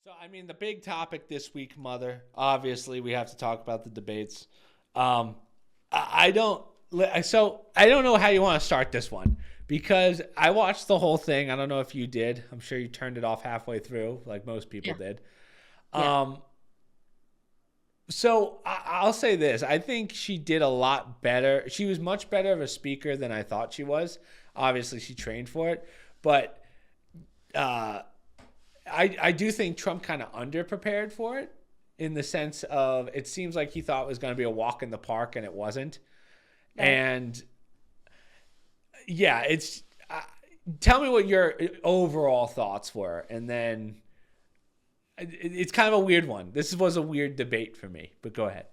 So, I mean, the big topic this week, Mother, obviously, we have to talk about the debates. Um, I don't, so I don't know how you want to start this one because I watched the whole thing. I don't know if you did. I'm sure you turned it off halfway through, like most people Yeah. did. Yeah. Um, so I'll say this. I think she did a lot better. She was much better of a speaker than I thought she was. Obviously, she trained for it. But uh, I do think Trump kind of underprepared for it in the sense of it seems like he thought it was going to be a walk in the park and it wasn't. Right. And yeah, tell me what your overall thoughts were. And then it's kind of a weird one. This was a weird debate for me, but go ahead.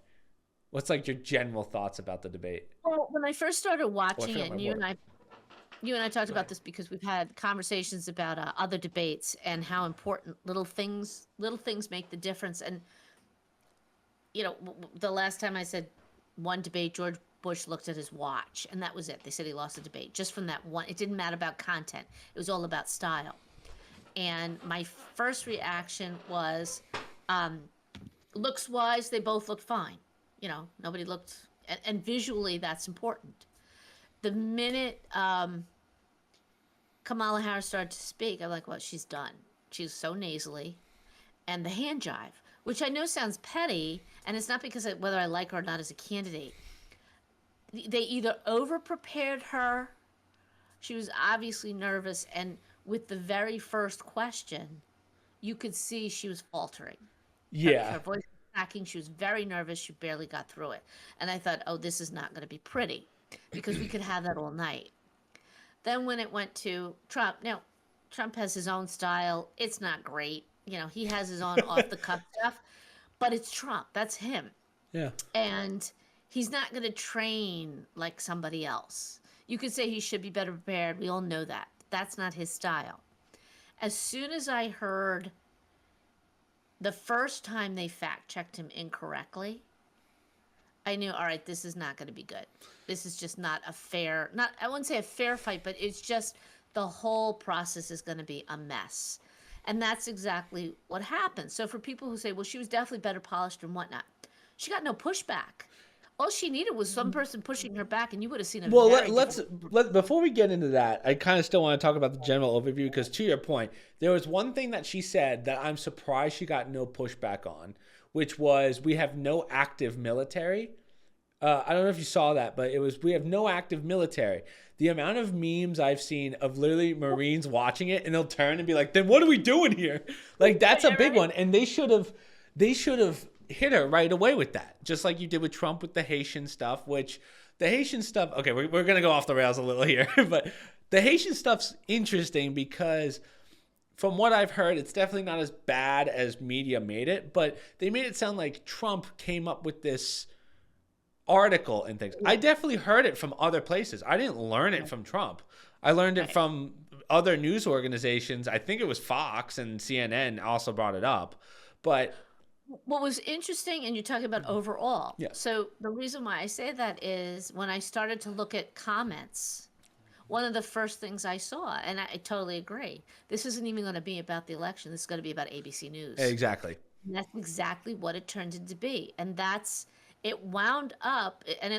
What's like your general thoughts about the debate? Well, when I first started Oh, I watching forgot it, my and water. you and I talked Go about ahead. this because we've had conversations about other debates and how important little things make the difference. And the last time I said one debate, George Bush looked at his watch, and that was it. They said he lost a debate just from that one. It didn't matter about content; it was all about style. And my first reaction was, um, looks wise, they both looked fine. Nobody looked, and visually, that's important. The minute Kamala Harris started to speak, I'm like, well, she's done. She's so nasally. And the hand jive, which I know sounds petty, and it's not because whether I like her or not as a candidate. They either over prepared her, she was obviously nervous, and with the very first question, you could see she was faltering. Her Yeah. voice was cracking. She was very nervous. She barely got through it. And I thought, oh, this is not going to be pretty because we could have that all night. Then when it went to Trump, now Trump has his own style. It's not great. He has his own off the cuff stuff, but it's Trump. That's him. Yeah. And he's not going to train like somebody else. You could say he should be better prepared. We all know that. That's not his style. As soon as I heard the first time they fact checked him incorrectly, I knew, all right, this is not going to be good. This is just not a fair, not, I wouldn't say a fair fight, but it's just the whole process is going to be a mess. And that's exactly what happened. So for people who say, well, she was definitely better polished and whatnot, she got no pushback. All she needed was some person pushing her back, and you would have seen a Well, very different. let before we get into that, I kind of still want to talk about the general overview because to your point, there was one thing that she said that I'm surprised she got no pushback on, which was we have no active military. I don't know if you saw that, but it was we have no active military. The amount of memes I've seen of literally Marines watching it and they'll turn and be like, "Then what are we doing here?" Like that's a Yeah, big right. one, and they should have hit her right away with that, just like you did with Trump with the Haitian stuff. Which the Haitian stuff, okay, we're gonna go off the rails a little here, but the Haitian stuff's interesting because from what I've heard, it's definitely not as bad as media made it, but they made it sound like Trump came up with this article and things. I Yeah, definitely heard it from other places. I didn't learn it right, from Trump. I learned it right. from other news organizations. I think it was Fox and CNN also brought it up. But What was interesting, and you're talking about overall. yeah. So the reason why I say that is when I started to look at comments, one of the first things I saw, and I totally agree, this isn't even going to be about the election. This is going to be about ABC News. Exactly. And that's exactly what it turned into be. And it wound up, and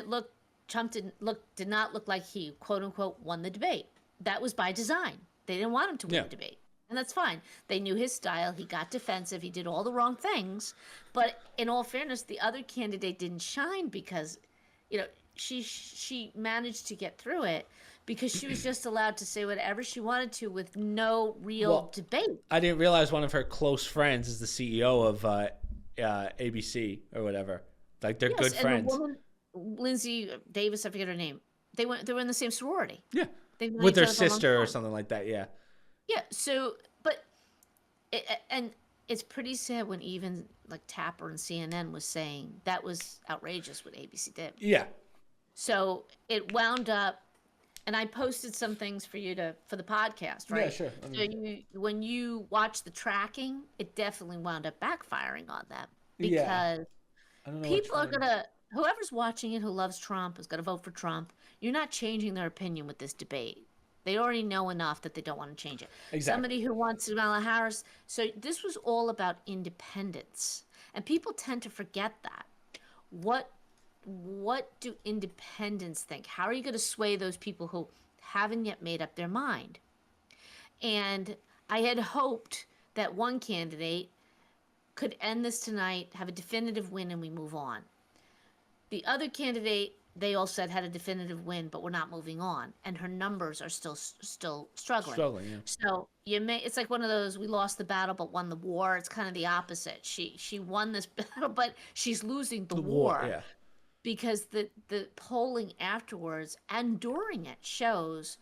Trump did not look like he, quote unquote, won the debate. That was by design. They didn't want him to win Yeah. the debate. And that's fine. They knew his style. He got defensive. He did all the wrong things. But in all fairness, the other candidate didn't shine because, you know, she managed to get through it because she was just allowed to say whatever she wanted to with no real Well, debate. I didn't realize one of her close friends is the CEO of ABC or whatever. Like they're Yes, good and the friends. woman, Lindsay Davis, I forget her name. They were in the same sorority. Yeah. They've known With each their other for a long sister or time. something like that. Yeah. Yeah. So, but and it's pretty sad when even like Tapper and CNN was saying that was outrageous what ABC did. Yeah. So it wound up, and I posted some things for you for the podcast, Yeah, right? sure. I So mean, when you watch the tracking, it definitely wound up backfiring on them yeah. because I don't know which people are one. gonna whoever's watching it who loves Trump is gonna vote for Trump. You're not changing their opinion with this debate. They already know enough that they don't want to change it. Exactly. Somebody who wants Kamala Harris. So this was all about independence. And people tend to forget that. What do independents think? How are you going to sway those people who haven't yet made up their mind? And I had hoped that one candidate could end this tonight, have a definitive win, and we move on. The other candidate, they all said had a definitive win, but we're not moving on, and her numbers are still struggling. Yeah. So it's like one of those, we lost the battle but won the war. It's kind of the opposite. She won this battle, but she's losing the war. Yeah. Because the polling afterwards and during it shows,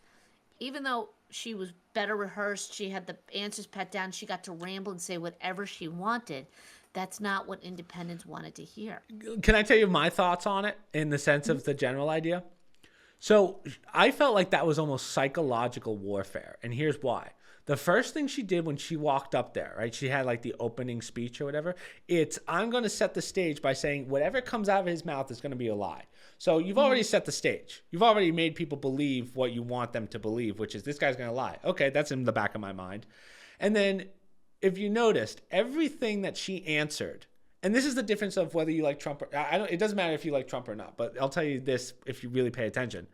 even though she was better rehearsed, she had the answers pat down, she got to ramble and say whatever she wanted. That's not what independents wanted to hear. Can I tell you my thoughts on it in the sense of the general idea? So I felt like that was almost psychological warfare. And here's why. The first thing she did when she walked up there, right? She had like the opening speech or whatever. I'm going to set the stage by saying whatever comes out of his mouth is going to be a lie. So you've already set the stage. You've already made people believe what you want them to believe, which is this guy's going to lie. Okay, that's in the back of my mind. And then if you noticed, everything that she answered, and this is the difference of whether you like Trump or it doesn't matter if you like Trump or not, but I'll tell you this if you really pay attention.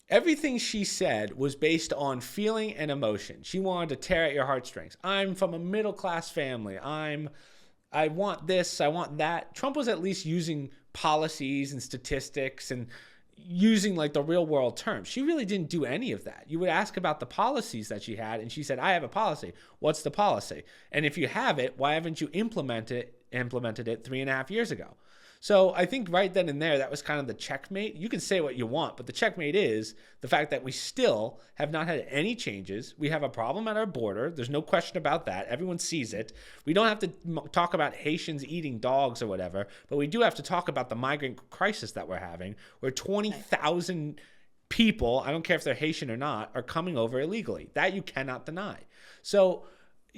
Everything she said was based on feeling and emotion. She wanted to tear at your heartstrings. I'm from a middle-class family. I want this, I want that. Trump was at least using policies and statistics and using like the real world terms. She really didn't do any of that. You would ask about the policies that she had, and she said, I have a policy. What's the policy? And if you have it, why haven't you implemented it 3.5 years ago? So I think right then and there, that was kind of the checkmate. You can say what you want, but the checkmate is the fact that we still have not had any changes. We have a problem at our border. There's no question about that. Everyone sees it. We don't have to talk about Haitians eating dogs or whatever, but we do have to talk about the migrant crisis that we're having, where 20,000 people, I don't care if they're Haitian or not, are coming over illegally. That you cannot deny. So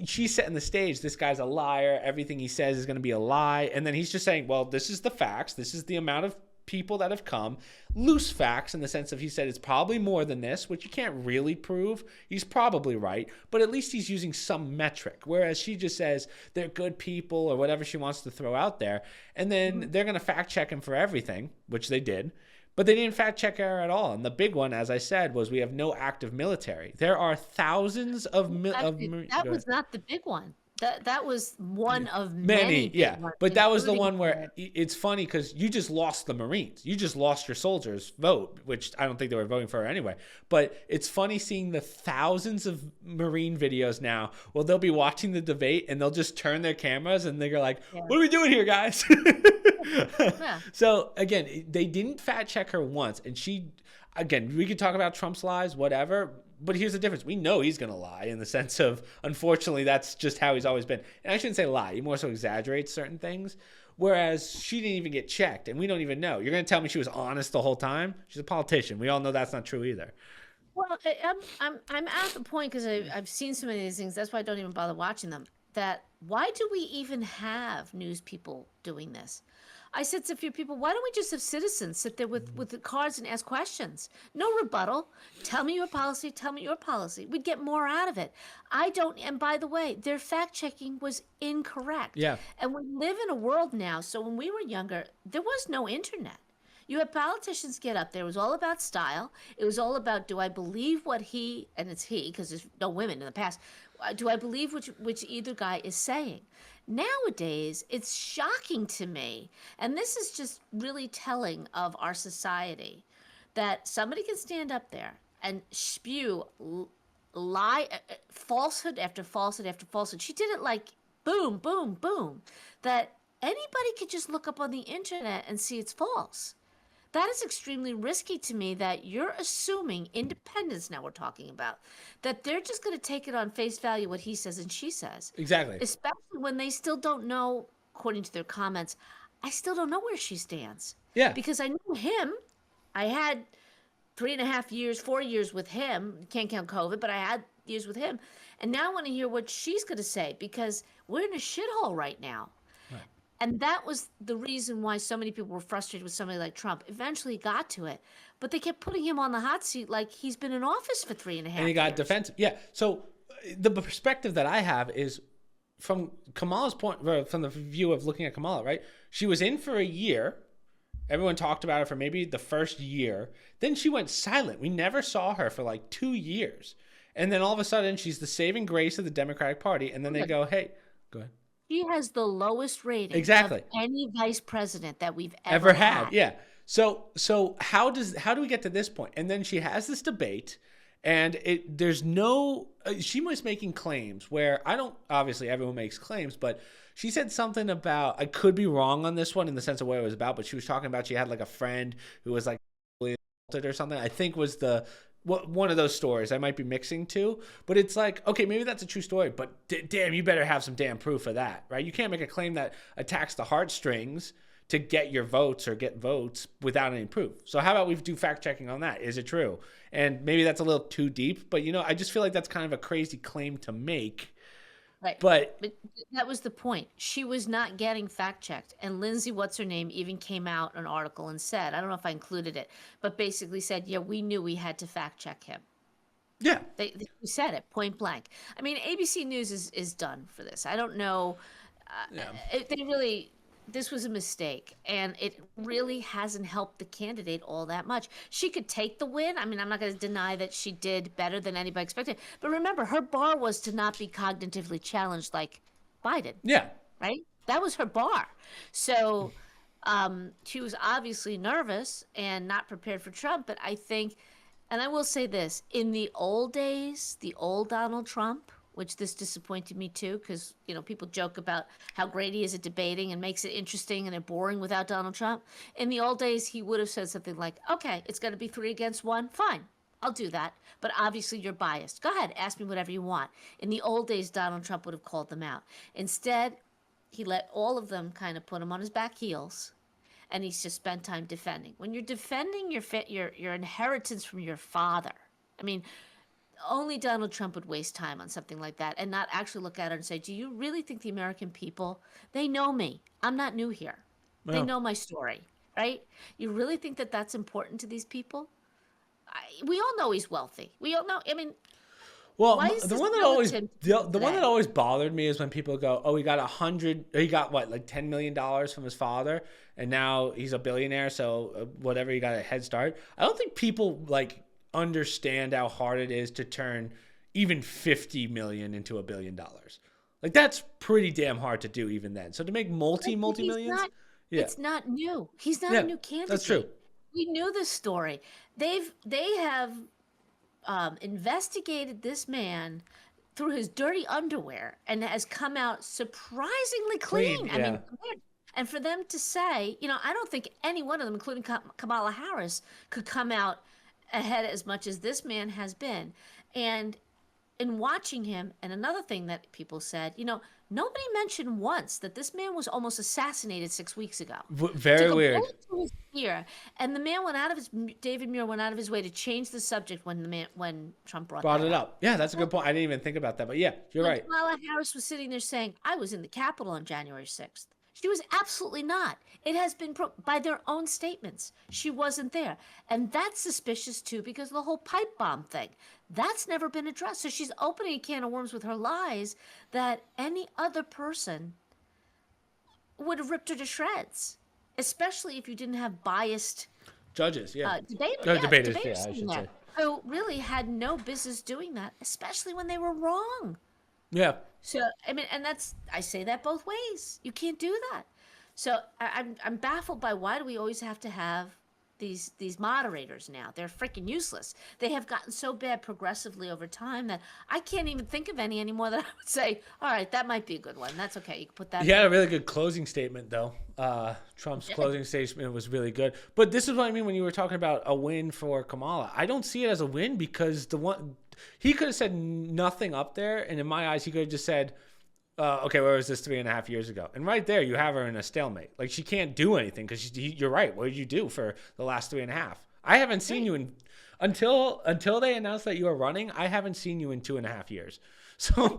she's setting the stage. This guy's a liar. Everything he says is going to be a lie. And then he's just saying, well, this is the facts. This is the amount of people that have come. Loose facts in the sense of he said it's probably more than this, which you can't really prove. He's probably right. But at least he's using some metric. Whereas she just says they're good people or whatever she wants to throw out there. And then they're going to fact check him for everything, which they did. But they didn't fact check her at all. And the big one, as I said, was we have no active military. There are thousands of that was not the big one. That was one of many. Yeah, but that was the one where it's funny because you just lost the Marines. You just lost your soldiers' vote, which I don't think they were voting for her anyway. But it's funny seeing the thousands of Marine videos now. Well, they'll be watching the debate and they'll just turn their cameras and they're like, what are we doing here, guys? Yeah. So again, they didn't fact check her once. And again, we could talk about Trump's lies, whatever. But here's the difference. We know he's going to lie in the sense of, unfortunately, that's just how he's always been. And I shouldn't say lie. He more so exaggerates certain things. Whereas she didn't even get checked, and we don't even know. You're going to tell me she was honest the whole time? She's a politician. We all know that's not true either. Well, I'm at the point, because I've seen so many of these things, that's why I don't even bother watching them, that why do we even have news people doing this? I said to a few people, why don't we just have citizens sit there with the cards and ask questions? No rebuttal. Tell me your policy. Tell me your policy. We'd get more out of it. And by the way, their fact checking was incorrect. Yeah. And we live in a world now. So when we were younger, there was no internet. You had politicians get up there. It was all about style. It was all about, do I believe what he, and it's he, because there's no women in the past, do I believe which either guy is saying? Nowadays, it's shocking to me, and this is just really telling of our society, that somebody can stand up there and spew lie, falsehood after falsehood after falsehood. She did it like boom, boom, boom, that anybody could just look up on the internet and see it's false. That is extremely risky to me, that you're assuming independence, now we're talking about, that they're just going to take it on face value what he says and she says. Exactly. Especially when they still don't know, according to their comments, I still don't know where she stands. Yeah. Because I knew him. I had 3.5 years, 4 years with him. Can't count COVID, but I had years with him. And now I want to hear what she's going to say, because we're in a shithole right now. Right. And that was the reason why so many people were frustrated with somebody like Trump. Eventually he got to it, but they kept putting him on the hot seat like he's been in office for three and a And he half got years. defensive. Yeah. So the perspective that I have is from Kamala's point, from the view of looking at Kamala, right? She was in for a year. Everyone talked about her for maybe the first year. Then she went silent. We never saw her for like 2 years. And then all of a sudden, she's the saving grace of the Democratic Party. And then they go, hey, go ahead. She has the lowest rating Exactly. of any vice president that we've Ever ever had. had. Yeah. So how do we get to this point? And then she has this debate, and there's no she was making claims where I don't, obviously everyone makes claims, but she said something about, I could be wrong on this one in the sense of what it was about, but she was talking about she had like a friend who was like assaulted or something. I think was one of those stories. I might be mixing two, but it's like, okay, maybe that's a true story, but damn, you better have some damn proof of that, right? You can't make a claim that attacks the heartstrings to get your votes or get votes without any proof. So how about we do fact checking on that? Is it true? And maybe that's a little too deep, but I just feel like that's kind of a crazy claim to make. Right. But that was the point. She was not getting fact checked. And Lindsay, what's her name, even came out an article and said, I don't know if I included it, but basically said, yeah, we knew we had to fact check him. yeah, They said it point blank. I mean, ABC News is done for this. I don't know. yeah. This was a mistake, and it really hasn't helped the candidate all that much. She could take the win. I mean, I'm not going to deny that she did better than anybody expected. But remember, her bar was to not be cognitively challenged like Biden, Yeah. right? That was her bar. So she was obviously nervous and not prepared for Trump. But I think, and I will say this, in the old days, the old Donald Trump, which this disappointed me too, because people joke about how great he is at debating and makes it interesting and they're boring without Donald Trump. In the old days, he would have said something like, okay, it's going to be 3 against 1. Fine, I'll do that. But obviously you're biased. Go ahead, ask me whatever you want. In the old days, Donald Trump would have called them out. Instead, he let all of them kind of put him on his back heels, and he's just spent time defending. When you're defending your inheritance from your father, I mean, only Donald Trump would waste time on something like that and not actually look at it and say, do you really think the American people, they know me. I'm not new here. They Well, know my story, right? You really think that that's important to these people? We all know he's wealthy. We all know. I mean, why is the this one that always militant the one that today? always bothered me is when people go, "Oh, he got he got what, like $10 million from his father, and now he's a billionaire, so whatever, he got a head start." I don't think people like understand how hard it is to turn even 50 million into $1 billion. Like that's pretty damn hard to do even then. So to make multi He's millions, not. yeah, It's not new. He's not a yeah, new candidate. that's true. We knew this story. They have investigated this man through his dirty underwear and has come out surprisingly clean. I Yeah. mean, and for them to say, I don't think any one of them, including Kamala Harris, could come out ahead as much as this man has been. And in watching him, and another thing that people said, nobody mentioned once that this man was almost assassinated 6 weeks ago. Very Took a weird. bullet to his ear, and the man David Muir went out of his way to change the subject when Trump brought Brought that it up. up. Yeah, that's a good point. I didn't even think about that, but yeah, you're right. Kamala Harris was sitting there saying, I was in the Capitol on January 6th. She was absolutely not. It has been by their own statements. She wasn't there. And that's suspicious too, because of the whole pipe bomb thing. That's never been addressed. So she's opening a can of worms with her lies that any other person would have ripped her to shreds, especially if you didn't have biased Judges, yeah. debaters Yeah, I in should there, say. who really had no business doing that, especially when they were wrong. Yeah. So I mean, and I say that both ways. You can't do that. So I'm baffled by why do we always have to have these moderators now? They're freaking useless. They have gotten so bad progressively over time that I can't even think of any anymore that I would say, all right, that might be a good one. That's okay. You can put that. He had a really good closing statement, though. Trump's closing statement was really good. But this is what I mean when you were talking about a win for Kamala. I don't see it as a win because he could have said nothing up there, and in my eyes, he could have just said, okay, where was this 3.5 years ago? And right there, you have her in a stalemate. Like, she can't do anything because you're right. What did you do for the last 3.5? I haven't seen you until they announced that you are running. I haven't seen you in 2.5 years. So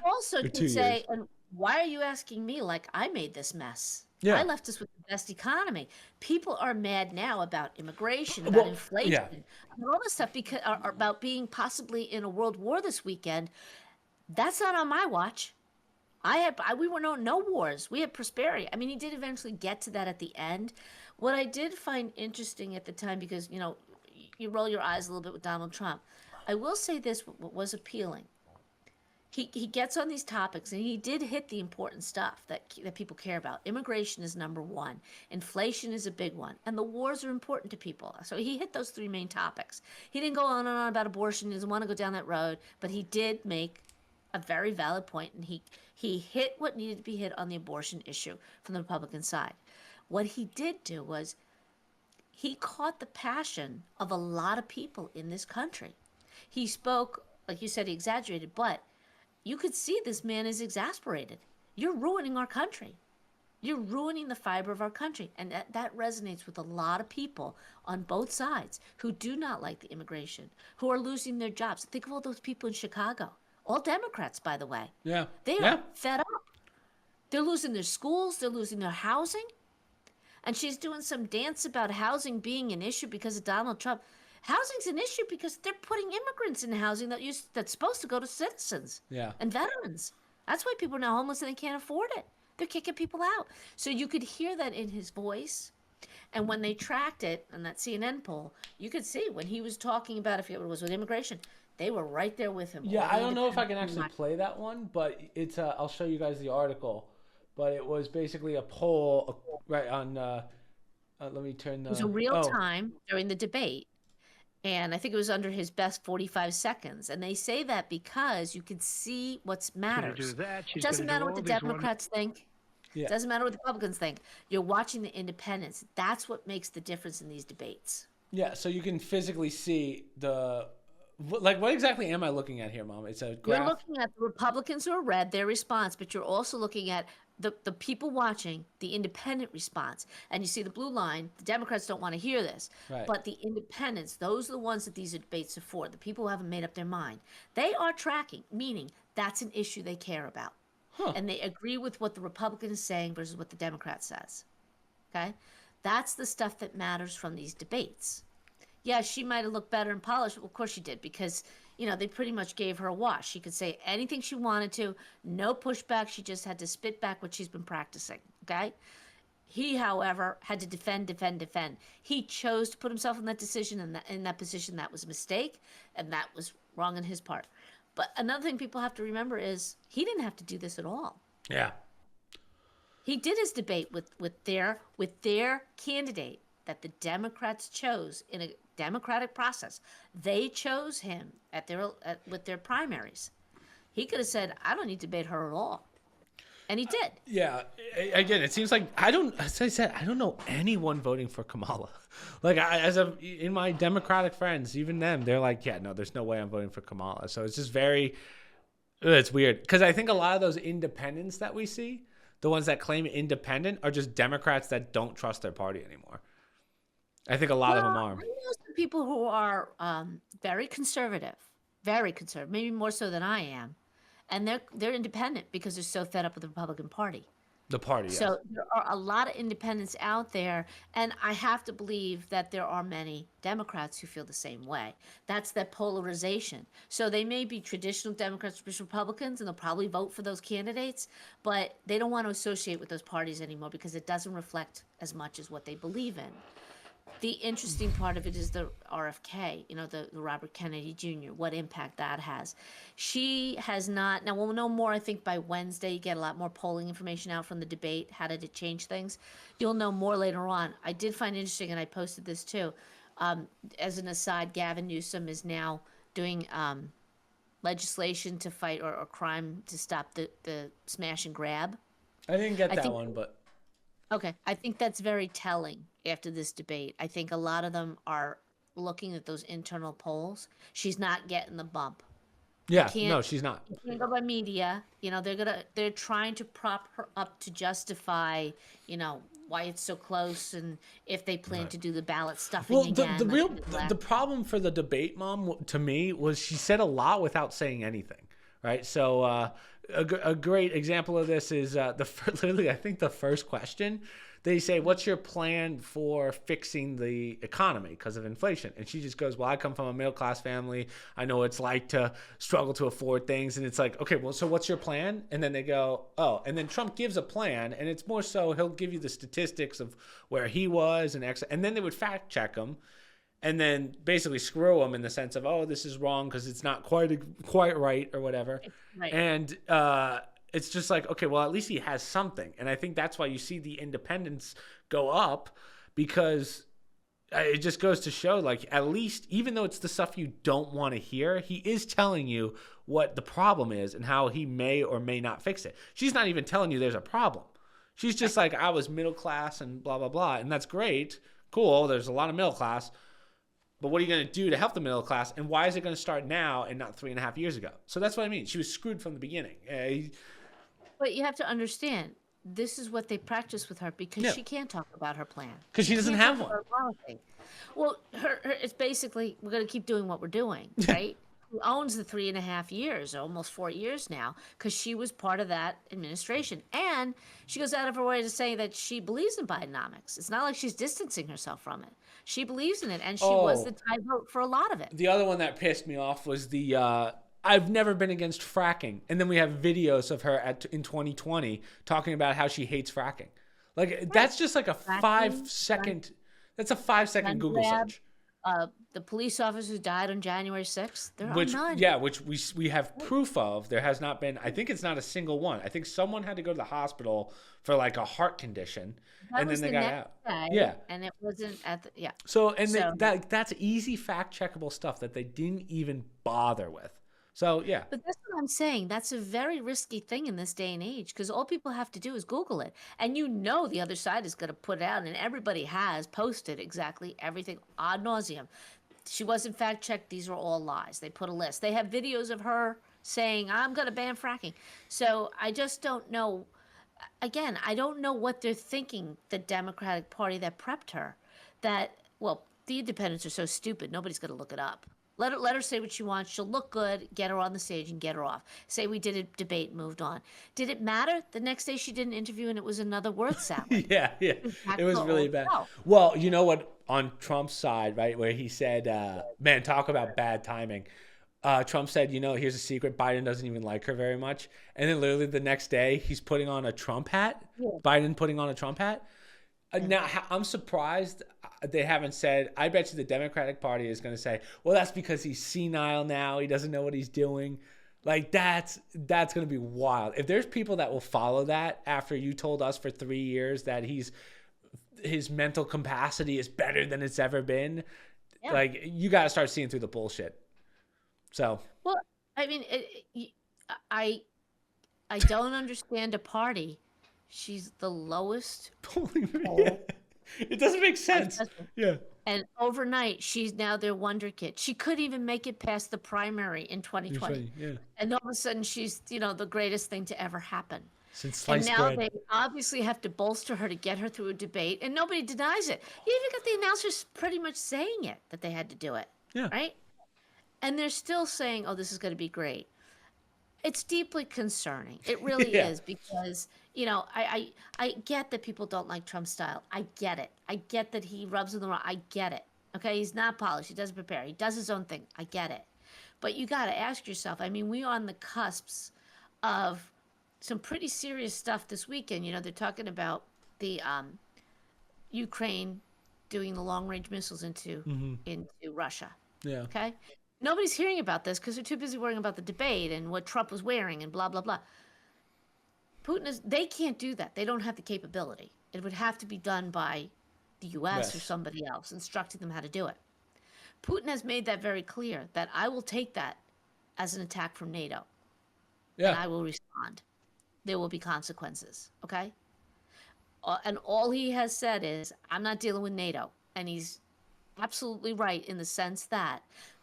also Or can 2 say, years. and Why are you asking me like I made this mess? I Yeah. left us with the best economy. People are mad now about immigration, about Well, yeah. inflation, about all this stuff because are about being possibly in a world war this weekend. That's not on my watch. We were no wars. We had prosperity. I mean, he did eventually get to that at the end. What I did find interesting at the time, because you roll your eyes a little bit with Donald Trump. I will say this: what was appealing. He gets on these topics and he did hit the important stuff that people care about. Immigration is number one. Inflation is a big one, and the wars are important to people. So he hit those three main topics. He didn't go on and on about abortion. He doesn't want to go down that road, but he did make a very valid point, and he hit what needed to be hit on the abortion issue from the Republican side. What he did do was he caught the passion of a lot of people in this country. He spoke, like you said, he exaggerated, but you could see this man is exasperated. You're ruining our country. You're ruining the fiber of our country. And that resonates with a lot of people on both sides who do not like the immigration, who are losing their jobs. Think of all those people in Chicago. All Democrats, by the way. Yeah. They Yeah. are fed up. They're losing their schools. They're losing their housing. And she's doing some dance about housing being an issue because of Donald Trump. Housing's an issue because they're putting immigrants in housing that's supposed to go to citizens Yeah. and veterans. That's why people are now homeless and they can't afford it. They're kicking people out. So you could hear that in his voice. And when they tracked it on that CNN poll, you could see when he was talking about, if it was with immigration, they were right there with him. Yeah, I don't know if I can actually play that one, but it's I'll show you guys the article. But it was basically a poll right on. Let me turn the. It was a real time during the debate. And I think it was under his best 45 seconds. And they say that because you can see what matters. It doesn't matter what the Democrats think. Yeah. It doesn't matter what the Republicans think. You're watching the independents. That's what makes the difference in these debates. Yeah, so you can physically see what exactly am I looking at here, Mom? It's a graph. You're looking at the Republicans who are red, their response, but you're also looking at the people watching the independent response. And you see the blue line. The Democrats don't want to hear this. Right. But the independents, those are the ones that these debates are for, the people who haven't made up their mind. They are tracking, meaning that's an issue they care about. Huh. And they agree with what the Republican is saying versus what the Democrat says. Okay? That's the stuff that matters from these debates. Yeah, she might have looked better and polished. Well, of course she did, because they pretty much gave her a wash. She could say anything she wanted to, no pushback. She just had to spit back what she's been practicing. Okay. He, however, had to defend. He chose to put himself in that decision, in that position. That was a mistake, and that was wrong on his part. But another thing people have to remember is he didn't have to do this at all. Yeah. He did his debate with their candidate that the Democrats chose in a democratic process. They chose him with their primaries. He could have said, "I don't need to debate her at all," and he did. Yeah. Again, it seems like as I said, I don't know anyone voting for Kamala. Like in my Democratic friends, even them, they're like, "Yeah, no, there's no way I'm voting for Kamala." So it's just it's weird because I think a lot of those independents that we see, the ones that claim independent, are just Democrats that don't trust their party anymore. I think a lot of them are. I know some people who are very conservative, maybe more so than I am, and they're independent because they're so fed up with the Republican Party. The party, yes. So there are a lot of independents out there, and I have to believe that there are many Democrats who feel the same way. That's that polarization. So they may be traditional Democrats versus Republicans, and they'll probably vote for those candidates, but they don't want to associate with those parties anymore because it doesn't reflect as much as what they believe in. The interesting part of it is the RFK, the Robert Kennedy Jr., what impact that has. She has not, now we'll know more, I think, by Wednesday. You get a lot more polling information out from the debate. How did it change things? You'll know more later on. I did find interesting, and I posted this too. As an aside, Gavin Newsom is now doing legislation to fight or crime to stop the smash and grab. I didn't get that one, but... Okay, I think that's very telling after this debate. I think a lot of them are looking at those internal polls. She's not getting the bump. Yeah, no, she's not. You can't go by media. They're trying to prop her up to justify, why it's so close and if they plan to do the ballot stuffing again. The problem for the debate, Mom, to me, was she said a lot without saying anything. right? So a great example of this is literally, I think the first question they say, "What's your plan for fixing the economy because of inflation?" And she just goes, "Well, I come from a middle class family. I know what it's like to struggle to afford things." And it's like, okay, well, so what's your plan? And then they go, "Oh," and then Trump gives a plan, and it's more so he'll give you the statistics of where he was and then they would fact check him. And then basically screw them in the sense of, oh, this is wrong because it's not quite right or whatever. Right. And it's just like, okay, well, at least he has something. And I think that's why you see the independence go up, because it just goes to show, like, at least, even though it's the stuff you don't want to hear, he is telling you what the problem is and how he may or may not fix it. She's not even telling you there's a problem. She's just like, I was middle class and blah, blah, blah. And that's great. Cool. There's a lot of middle class. But what are you going to do to help the middle class? And why is it going to start now and not 3.5 years ago? So that's what I mean. She was screwed from the beginning. But you have to understand, this is what they practice with her because she can't talk about her plan. Because she doesn't have one. Well, it's basically, we're going to keep doing what we're doing, right? Who owns the 3.5 years, almost 4 years now, because she was part of that administration. And she goes out of her way to say that she believes in Bidenomics. It's not like she's distancing herself from it. She believes in it, and she was the tie vote for a lot of it. The other one that pissed me off was I've never been against fracking. And then we have videos of her in 2020 talking about how she hates fracking. Like, that's just like a 5-second, that's a 5-second Google search. The police officer who died on January 6th, there are none. Yeah, which we have proof of. There has not been, I think it's not a single one. I think someone had to go to the hospital for like a heart condition, and then they got out. Yeah. And it wasn't at the, yeah. So, that's easy fact checkable stuff that they didn't even bother with. So, yeah. But that's what I'm saying. That's a very risky thing in this day and age, because all people have to do is Google it. And the other side is going to put it out, and everybody has posted exactly everything ad nauseum. She wasn't fact checked. These are all lies. They put a list. They have videos of her saying, I'm going to ban fracking. So I just don't know. Again, I don't know what they're thinking, the Democratic Party that prepped her. The independents are so stupid, nobody's going to look it up. Let her say what she wants. She'll look good. Get her on the stage and get her off. Say we did a debate, moved on. Did it matter? The next day she did an interview and it was another word salad. Yeah. It was really bad. Well, you know what? On Trump's side, right, where he said, man, talk about bad timing. Trump said, here's a secret. Biden doesn't even like her very much. And then literally the next day, he's putting on a Trump hat. Yeah. Biden putting on a Trump hat. Now, I'm surprised they haven't said, I bet you the Democratic Party is going to say, well, that's because he's senile now. He doesn't know what he's doing. Like, that's going to be wild. If there's people that will follow that after you told us for 3 years that his mental capacity is better than it's ever been, like, you got to start seeing through the bullshit. So. Well, I mean, I don't understand a party. She's the lowest. It doesn't make sense. Yeah. And overnight, she's now their wonder kid. She couldn't even make it past the primary in 2020. Yeah. And all of a sudden, she's the greatest thing to ever happen. Since sliced bread. And now they obviously have to bolster her to get her through a debate, and nobody denies it. You even got the announcers pretty much saying it, that they had to do it. Yeah. Right? And they're still saying, oh, this is going to be great. It's deeply concerning. It really is, because, I get that people don't like Trump's style. I get it. I get that he rubs in the wrong. I get it. Okay? He's not polished. He doesn't prepare. He does his own thing. I get it. But you got to ask yourself, I mean, we are on the cusps of some pretty serious stuff this weekend. They're talking about the Ukraine doing the long-range missiles into Russia. Yeah. Okay? Nobody's hearing about this because they're too busy worrying about the debate and what Trump was wearing and blah, blah, blah. They can't do that. They don't have the capability. It would have to be done by the U.S. or somebody else, instructing them how to do it. Putin has made that very clear, that I will take that as an attack from NATO. Yeah. And I will respond. There will be consequences, okay? And all he has said is, I'm not dealing with NATO. And he's absolutely right in the sense that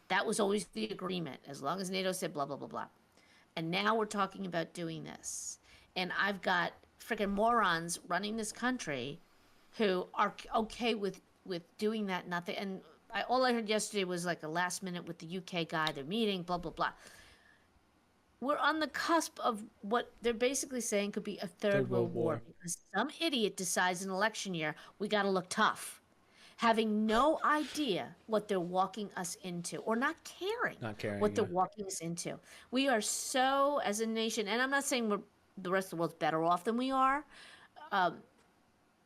that was always the agreement, as long as NATO said blah, blah, blah, blah. And now we're talking about doing this. And I've got freaking morons running this country who are okay with doing that. Nothing. And all I heard yesterday was like a last minute with the UK guy. They're meeting, blah, blah, blah. we're on the cusp of what they're basically saying could be a third Third world World war War. because some idiot decides in election year we got to look tough, having no idea what they're walking us into, or not caring Not caring. what they're Yeah. walking us into. We are so, as a nation, and I'm not saying the rest of the world's better off than we are.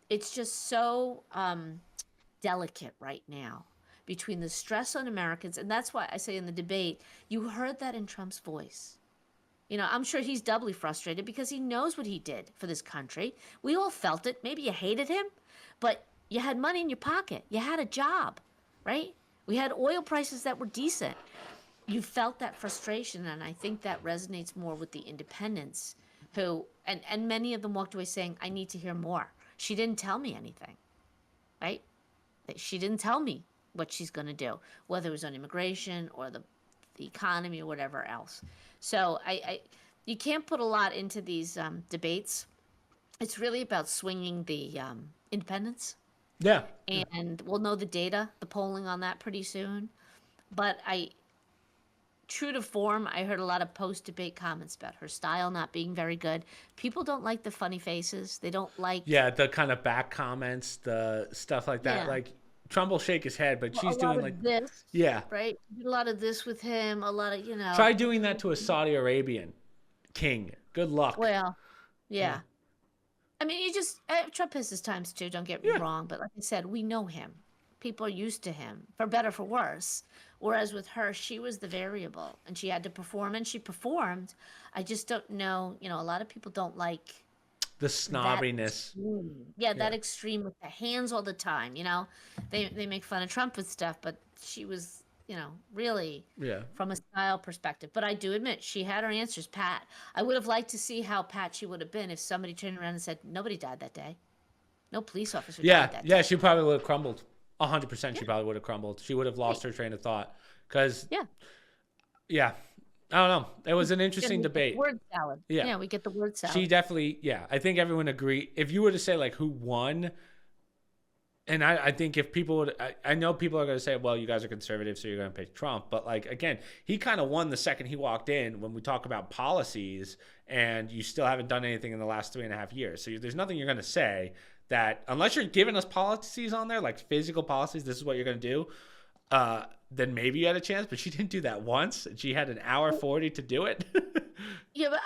It's just so delicate right now between the stress on Americans, and that's why I say in the debate, you heard that in Trump's voice. You know, I'm sure he's doubly frustrated because he knows what he did for this country. We all felt it. Maybe you hated him, but you had money in your pocket. You had a job, right? We had oil prices that were decent. You felt that frustration, and I think that resonates more with the independents who, and many of them walked away saying, I need to hear more. She didn't tell me anything, right? She didn't tell me what she's going to do, whether it was on immigration or the economy or whatever else. So you can't put a lot into these debates. It's really about swinging the independents, Yeah. and we'll know the data, the polling on that pretty soon. But true to form, I heard a lot of post-debate comments about her style not being very good. People don't like the funny faces. They don't like Yeah, the kind of back comments, the stuff like that. Yeah. Like Trump will shake his head, but she's a lot doing of like this, yeah. right? A lot of this with him, a lot of, Try doing that to a Saudi Arabian king. Good luck. Well, yeah. I mean, Trump has his times too, don't get me wrong, but like I said, we know him. People are used to him, for better, for worse. Whereas with her, she was the variable, and she had to perform, and she performed. I just don't know, a lot of people don't like The snobbiness. that extreme with the hands all the time, They make fun of Trump with stuff, but she was, really from a style perspective. But I do admit she had her answers pat. I would have liked to see how pat she would have been if somebody turned around and said, nobody died that day. No police officer died that day. Yeah, she probably would have crumbled. 100% she probably would have crumbled. She would have lost her train of thought. Because, I don't know. It was an interesting debate. Word salad. Yeah, we get the word salad. She definitely, I think everyone agreed. If you were to say, like, who won, and I think if people would, I know people are going to say, well, you guys are conservative, so you're going to pick Trump. But, like, again, he kind of won the second he walked in when we talk about policies, and you still haven't done anything in the last 3.5 years. So there's nothing you're going to say that, unless you're giving us policies on there, like physical policies, this is what you're going to do, then maybe you had a chance. But she didn't do that once. She had an hour 40 to do it. Yeah, but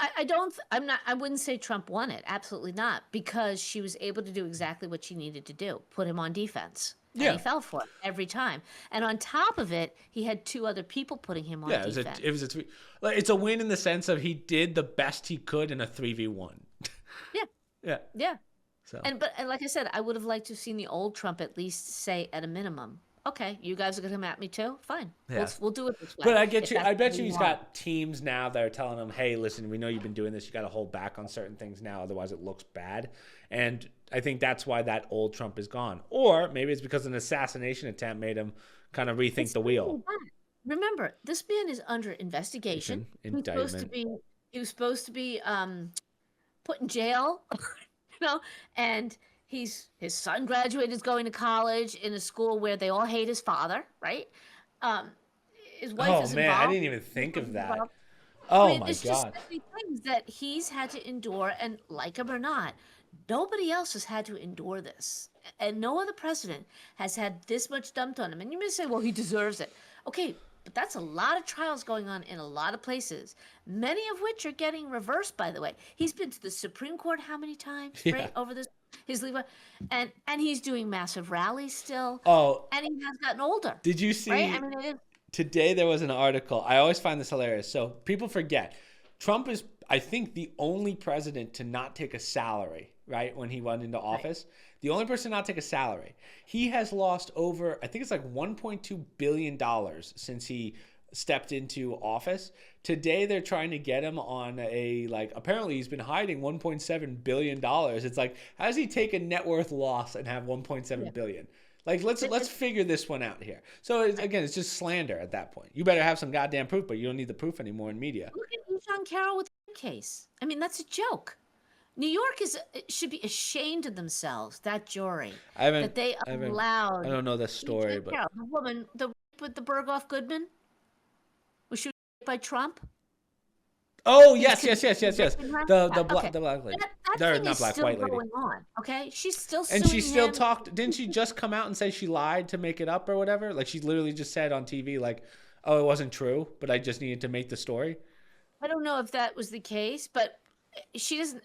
I wouldn't say Trump won it. Absolutely not. Because she was able to do exactly what she needed to do. Put him on defense. And he fell for it every time. And on top of it, he had two other people putting him on defense. It's a win in the sense of he did the best he could in a 3v1. Yeah. So. And like I said, I would have liked to have seen the old Trump at least say at a minimum, okay, you guys are going to come at me too? Fine. Yeah. We'll do it this way. But I bet you he's got teams now that are telling him, hey, listen, we know you've been doing this. You got to hold back on certain things now. Otherwise, it looks bad. And I think that's why that old Trump is gone. Or maybe it's because an assassination attempt made him kind of rethink the wheel. Remember, this man is under investigation. Indictment. He was supposed to be put in jail, and his son graduated, going to college in a school where they all hate his father, right? His wife is involved. I didn't even think of that. Oh, my it's God. Just so many things that he's had to endure, and like him or not, nobody else has had to endure this. And no other president has had this much dumped on him. And you may say, well, he deserves it. Okay, but that's a lot of trials going on in a lot of places, many of which are getting reversed, by the way. He's been to the Supreme Court how many times, right, over this? His leave, and he's doing massive rallies still. Oh. And he has gotten older. Did you see? Right? I mean, today there was an article. I always find this hilarious. So people forget. Trump is, I think, the only president to not take a salary, right, when he went into office. Right. The only person to not take a salary. He has lost over, I think it's like $1.2 billion since he stepped into office. Today they're trying to get him on apparently he's been hiding $1.7 billion. It's like, how does he take a net worth loss and have $1.7 billion? Like, let's figure this one out here. So it's just slander at that point. You better have some goddamn proof, but you don't need the proof anymore in media. Look at John Carroll with the case. I mean, that's a joke. New York should be ashamed of themselves, that jury, that they allowed. I don't know the story, but the woman, with the Berghoff Goodman, was she raped by Trump? Oh, He's yes. convicting her. The Yeah, okay. the black lady. That They're thing not is black, still white lady. going on. Okay, she's still And she suing still him. talked. Didn't she just come out and say she lied to make it up or whatever? Like, she literally just said on TV, like, "Oh, it wasn't true, but I just needed to make the story." I don't know if that was the case, but she doesn't.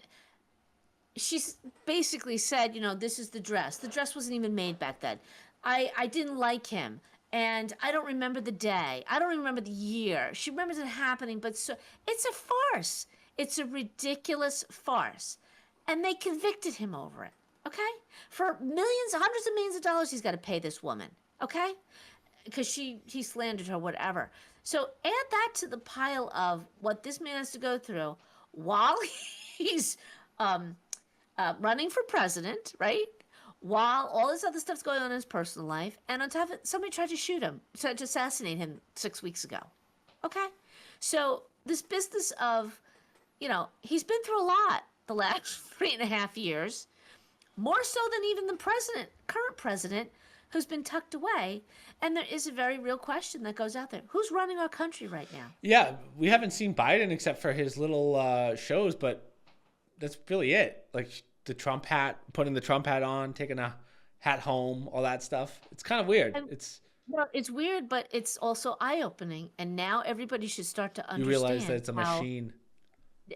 She's basically said, this is the dress. The dress wasn't even made back then. I didn't like him, and I don't remember the day. I don't remember the year. She remembers it happening, but it's a farce. It's a ridiculous farce, and they convicted him over it. Okay, for millions, hundreds of millions of dollars, he's got to pay this woman. Okay, because he slandered her, whatever. So add that to the pile of what this man has to go through while he's running for president, right? While all this other stuff's going on in his personal life, and on top of it, somebody tried to shoot him, tried to assassinate him 6 weeks ago. Okay, so this business of, he's been through a lot the last 3.5 years, more so than even the current president, who's been tucked away. And there is a very real question that goes out there. Who's running our country right now? Yeah, we haven't seen Biden except for his little shows, but that's really it. Like the Trump hat, putting the Trump hat on, taking a hat home, all that stuff. It's kind of weird. It's weird, but it's also eye-opening. And now everybody should start to understand. You realize that it's a machine.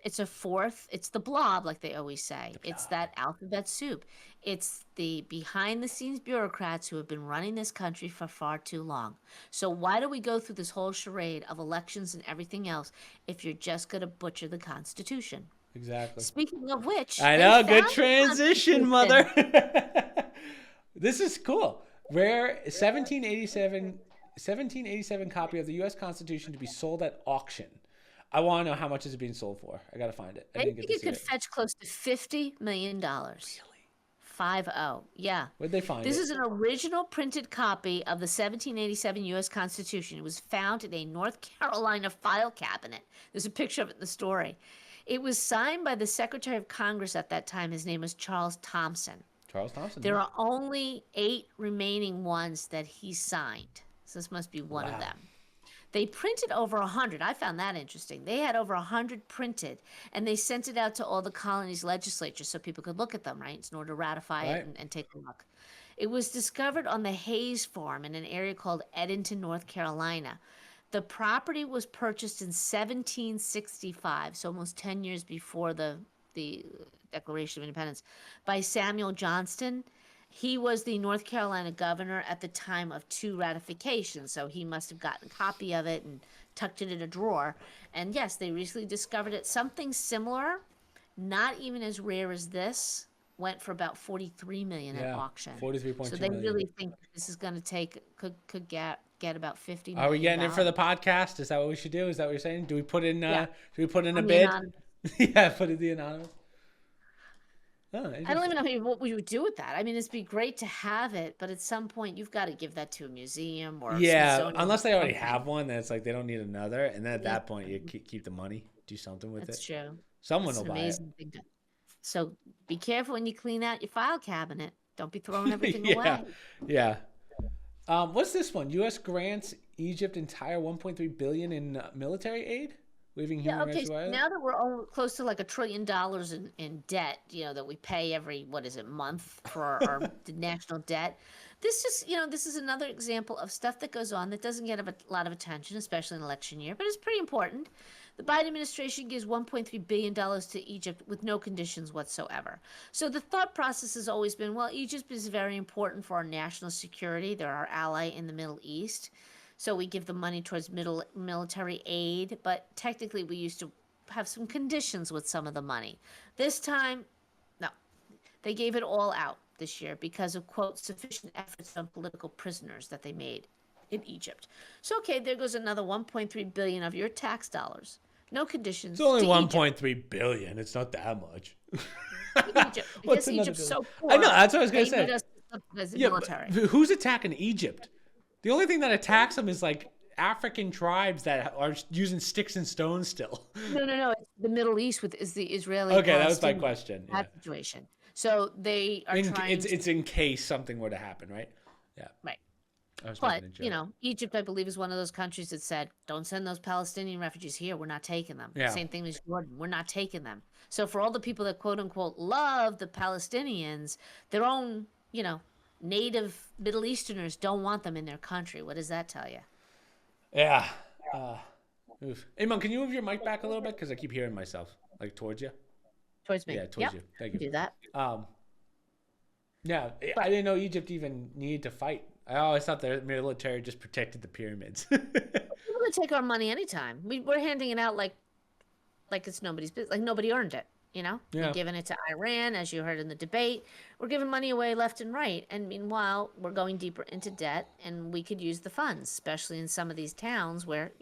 It's the blob, like they always say. It's that alphabet soup. It's the behind-the-scenes bureaucrats who have been running this country for far too long. So why do we go through this whole charade of elections and everything else if you're just going to butcher the Constitution? Exactly. Speaking of which, I know, good transition, mother. This is cool. Rare 1787 copy of the U.S. Constitution to be sold at auction. I want to know how much is it being sold for. I got to find it. I think it could fetch close to $50 million. Really? 50. Yeah. Where'd they find it? This is an original printed copy of the 1787 U.S. Constitution. It was found in a North Carolina file cabinet. There's a picture of it in the story. It was signed by the Secretary of Congress at that time. His name was Charles Thompson. There are only 8 remaining ones that he signed. So this must be one of them. They printed over 100. I found that interesting. They had over 100 printed, and they sent it out to all the colonies' legislatures so people could look at them, right, in order to ratify it and take a look. It was discovered on the Hayes Farm in an area called Edenton, North Carolina. The property was purchased in 1765, so almost 10 years before the Declaration of Independence, by Samuel Johnston. He was the North Carolina governor at the time of 2 ratifications, so he must have gotten a copy of it and tucked it in a drawer. And yes, they recently discovered it. Something similar, not even as rare as this, went for about $43 million at auction. 43.2 So they really think this is going to could get about $50 million. Are we getting it for the podcast? Is that what we should do? Is that what you're saying? Do we put in a bid? Yeah, put in the anonymous. Oh, I don't even know what we would do with that. I mean, it'd be great to have it, but at some point you've got to give that to a museum or unless they already have one, then it's like they don't need another. And then at that point, you keep the money, do something with it. That's true. Someone will buy it. So be careful when you clean out your file cabinet. Don't be throwing everything away. Yeah. What's this one? U.S. grants Egypt entire $1.3 billion in military aid. Leaving human rights so now that we're close to like $1 trillion in debt, that we pay every month for our national debt. This is another example of stuff that goes on that doesn't get a lot of attention, especially in election year, but it's pretty important. The Biden administration gives $1.3 billion to Egypt with no conditions whatsoever. So the thought process has always been, well, Egypt is very important for our national security. They're our ally in the Middle East. So we give the money towards military aid, but technically we used to have some conditions with some of the money. This time, no. They gave it all out this year because of, quote, sufficient efforts on political prisoners that they made in Egypt. So, okay, there goes another $1.3 billion of your tax dollars. No conditions. It's only $1.3 billion. It's not that much. Egypt. Because Egypt's so poor. I know, that's what I was going to say. As military. Who's attacking Egypt? The only thing that attacks them is like African tribes that are using sticks and stones still. No. It's the Middle East is the Israeli. Okay, that was my question. That situation. So they are trying. It's in case something were to happen, right? Yeah. Right. I was But, making a joke. Egypt, I believe, is one of those countries that said, don't send those Palestinian refugees here. We're not taking them. Yeah. Same thing as Jordan. We're not taking them. So for all the people that quote unquote love the Palestinians, their own, native Middle Easterners don't want them in their country. What does that tell you? Yeah. Oof. Hey, Mom, can you move your mic back a little bit? Because I keep hearing myself, like towards you. Towards me. Yeah, towards you. Thank you. Do that. Yeah, I didn't know Egypt even needed to fight. I always thought the military just protected the pyramids. We're going to take our money anytime. We're handing it out like it's nobody's business. Like nobody earned it, Yeah. We're giving it to Iran, as you heard in the debate. We're giving money away left and right. And meanwhile, we're going deeper into debt, and we could use the funds, especially in some of these towns where,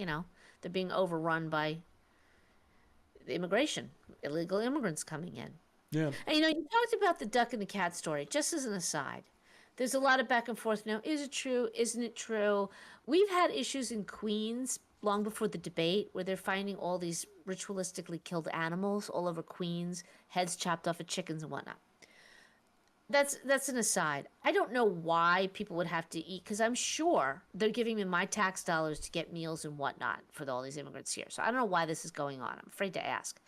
they're being overrun by the immigration, illegal immigrants coming in. Yeah. And you talked about the duck and the cat story, just as an aside. There's a lot of back and forth now. Is it true? Isn't it true? We've had issues in Queens long before the debate where they're finding all these ritualistically killed animals all over Queens, heads chopped off of chickens and whatnot. That's an aside. I don't know why people would have to eat, because I'm sure they're giving me my tax dollars to get meals and whatnot for all these immigrants here. So I don't know why this is going on. I'm afraid to ask.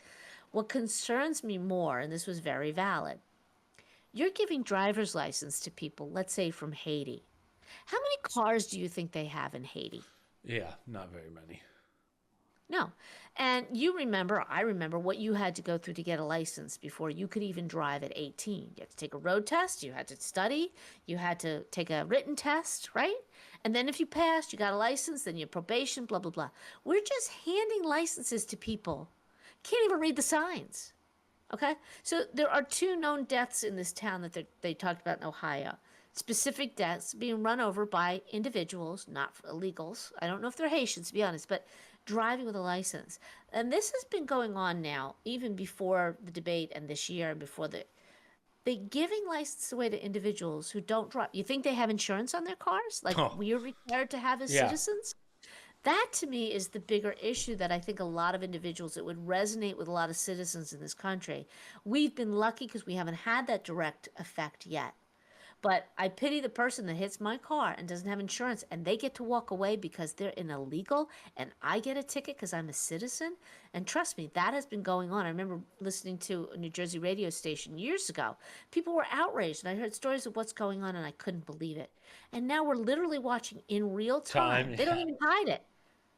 What concerns me more, and this was very valid, you're giving driver's license to people, let's say from Haiti. How many cars do you think they have in Haiti? Yeah, not very many. No. And I remember what you had to go through to get a license before you could even drive at 18. You had to take a road test, you had to study, you had to take a written test, right? And then if you passed, you got a license, then you have probation, blah, blah, blah. We're just handing licenses to people. Can't even read the signs. Okay? So there are 2 known deaths in this town that they talked about in Ohio. Specific deaths being run over by individuals, not illegals. I don't know if they're Haitians, to be honest, but driving with a license. And this has been going on now, even before the debate and this year and before they giving license away to individuals who don't drive. You think they have insurance on their cars? Like we are required to have as citizens? That to me is the bigger issue that I think a lot of individuals, it would resonate with a lot of citizens in this country. We've been lucky because we haven't had that direct effect yet. But I pity the person that hits my car and doesn't have insurance, and they get to walk away because they're an illegal, and I get a ticket because I'm a citizen. And trust me, that has been going on. I remember listening to a New Jersey radio station years ago. People were outraged, and I heard stories of what's going on, and I couldn't believe it. And now we're literally watching in real time. They don't even hide it.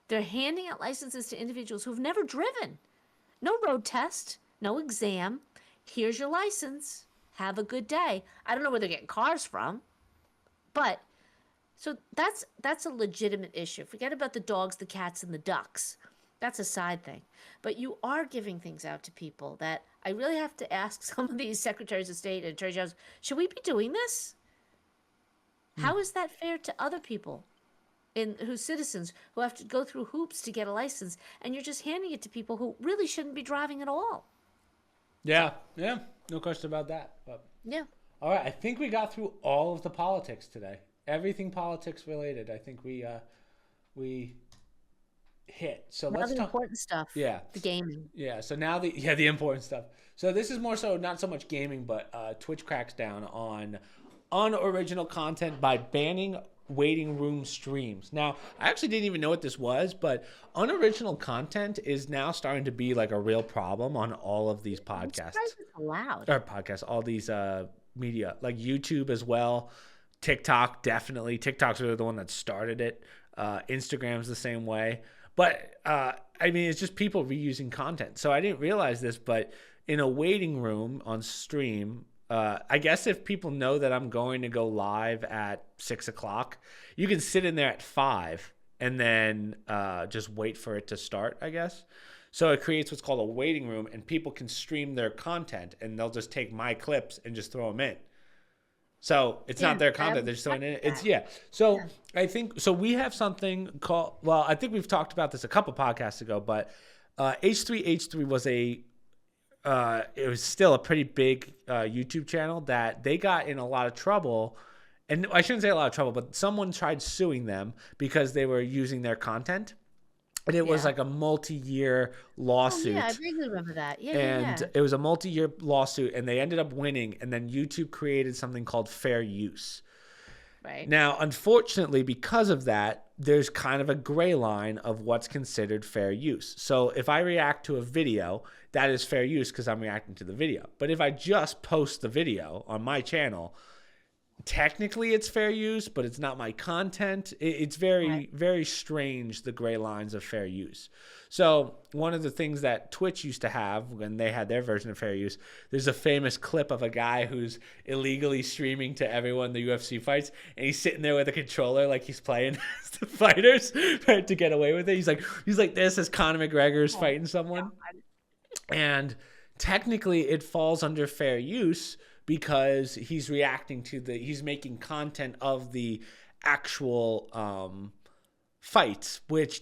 They're handing out licenses to individuals who've never driven. No road test, no exam. Here's your license. Have a good day. I don't know where they're getting cars from, but so that's a legitimate issue. Forget about the dogs, the cats, and the ducks. That's a side thing. But you are giving things out to people that I really have to ask some of these secretaries of state and attorney generals, should we be doing this? How is that fair to other people? Who's citizens who have to go through hoops to get a license, and you're just handing it to people who really shouldn't be driving at all. Yeah, no question about that. But, yeah. All right, I think we got through all of the politics today. Everything politics related. I think we hit. So now let's the talk important stuff. Yeah, the gaming. Yeah. So now the important stuff. So this is more so not so much gaming, but Twitch cracks down on unoriginal content by banning waiting room streams. Now, I actually didn't even know what this was, but unoriginal content is now starting to be like a real problem on all of these podcasts. It's allowed. Or podcasts, all these media, like YouTube as well. TikTok, definitely. TikTok's really the one that started it. Instagram's the same way. But, I mean, it's just people reusing content. So I didn't realize this, but in a waiting room on stream, I guess if people know that I'm going to go live at 6 o'clock, you can sit in there at 5 and then just wait for it to start, I guess. So it creates what's called a waiting room, and people can stream their content, and they'll just take my clips and just throw them in. So it's not their content; they're just throwing it in. So I think so. We have something called. Well, I think we've talked about this a couple podcasts ago, but H3H3 was it was still a pretty big YouTube channel that they got in a lot of trouble. And I shouldn't say a lot of trouble, but someone tried suing them because they were using their content. And it was like a multi-year lawsuit. Oh, yeah, I vaguely remember that. It was a multi-year lawsuit, and they ended up winning. And then YouTube created something called fair use. Right. Now, unfortunately, because of that, there's kind of a gray line of what's considered fair use. So if I react to a video, that is fair use because I'm reacting to the video. But if I just post the video on my channel, technically it's fair use, but it's not my content. It's very, very strange, the gray lines of fair use. So one of the things that Twitch used to have when they had their version of fair use, there's a famous clip of a guy who's illegally streaming to everyone the UFC fights, and he's sitting there with a controller like he's playing the fighters, right, to get away with it. He's like this as Conor McGregor's fighting someone. And technically it falls under fair use because he's reacting to he's making content of the actual fights, which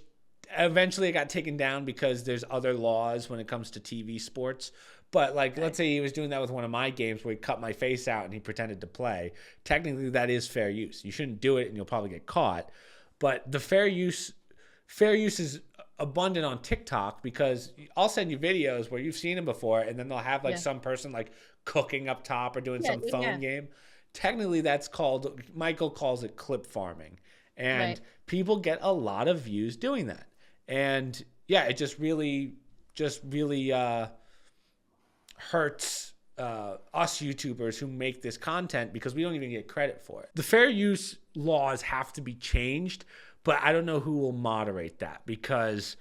eventually it got taken down because there's other laws when it comes to TV sports. But like, let's say he was doing that with one of my games where he cut my face out and he pretended to play. Technically that is fair use. You shouldn't do it and you'll probably get caught. But the fair use is abundant on TikTok because I'll send you videos where you've seen them before and then they'll have like some person like cooking up top or doing some phone game. Technically that's Michael calls it clip farming, and people get a lot of views doing that. And yeah, it just really hurts us YouTubers who make this content because we don't even get credit for it. The fair use laws have to be changed, but I don't know who will moderate that because,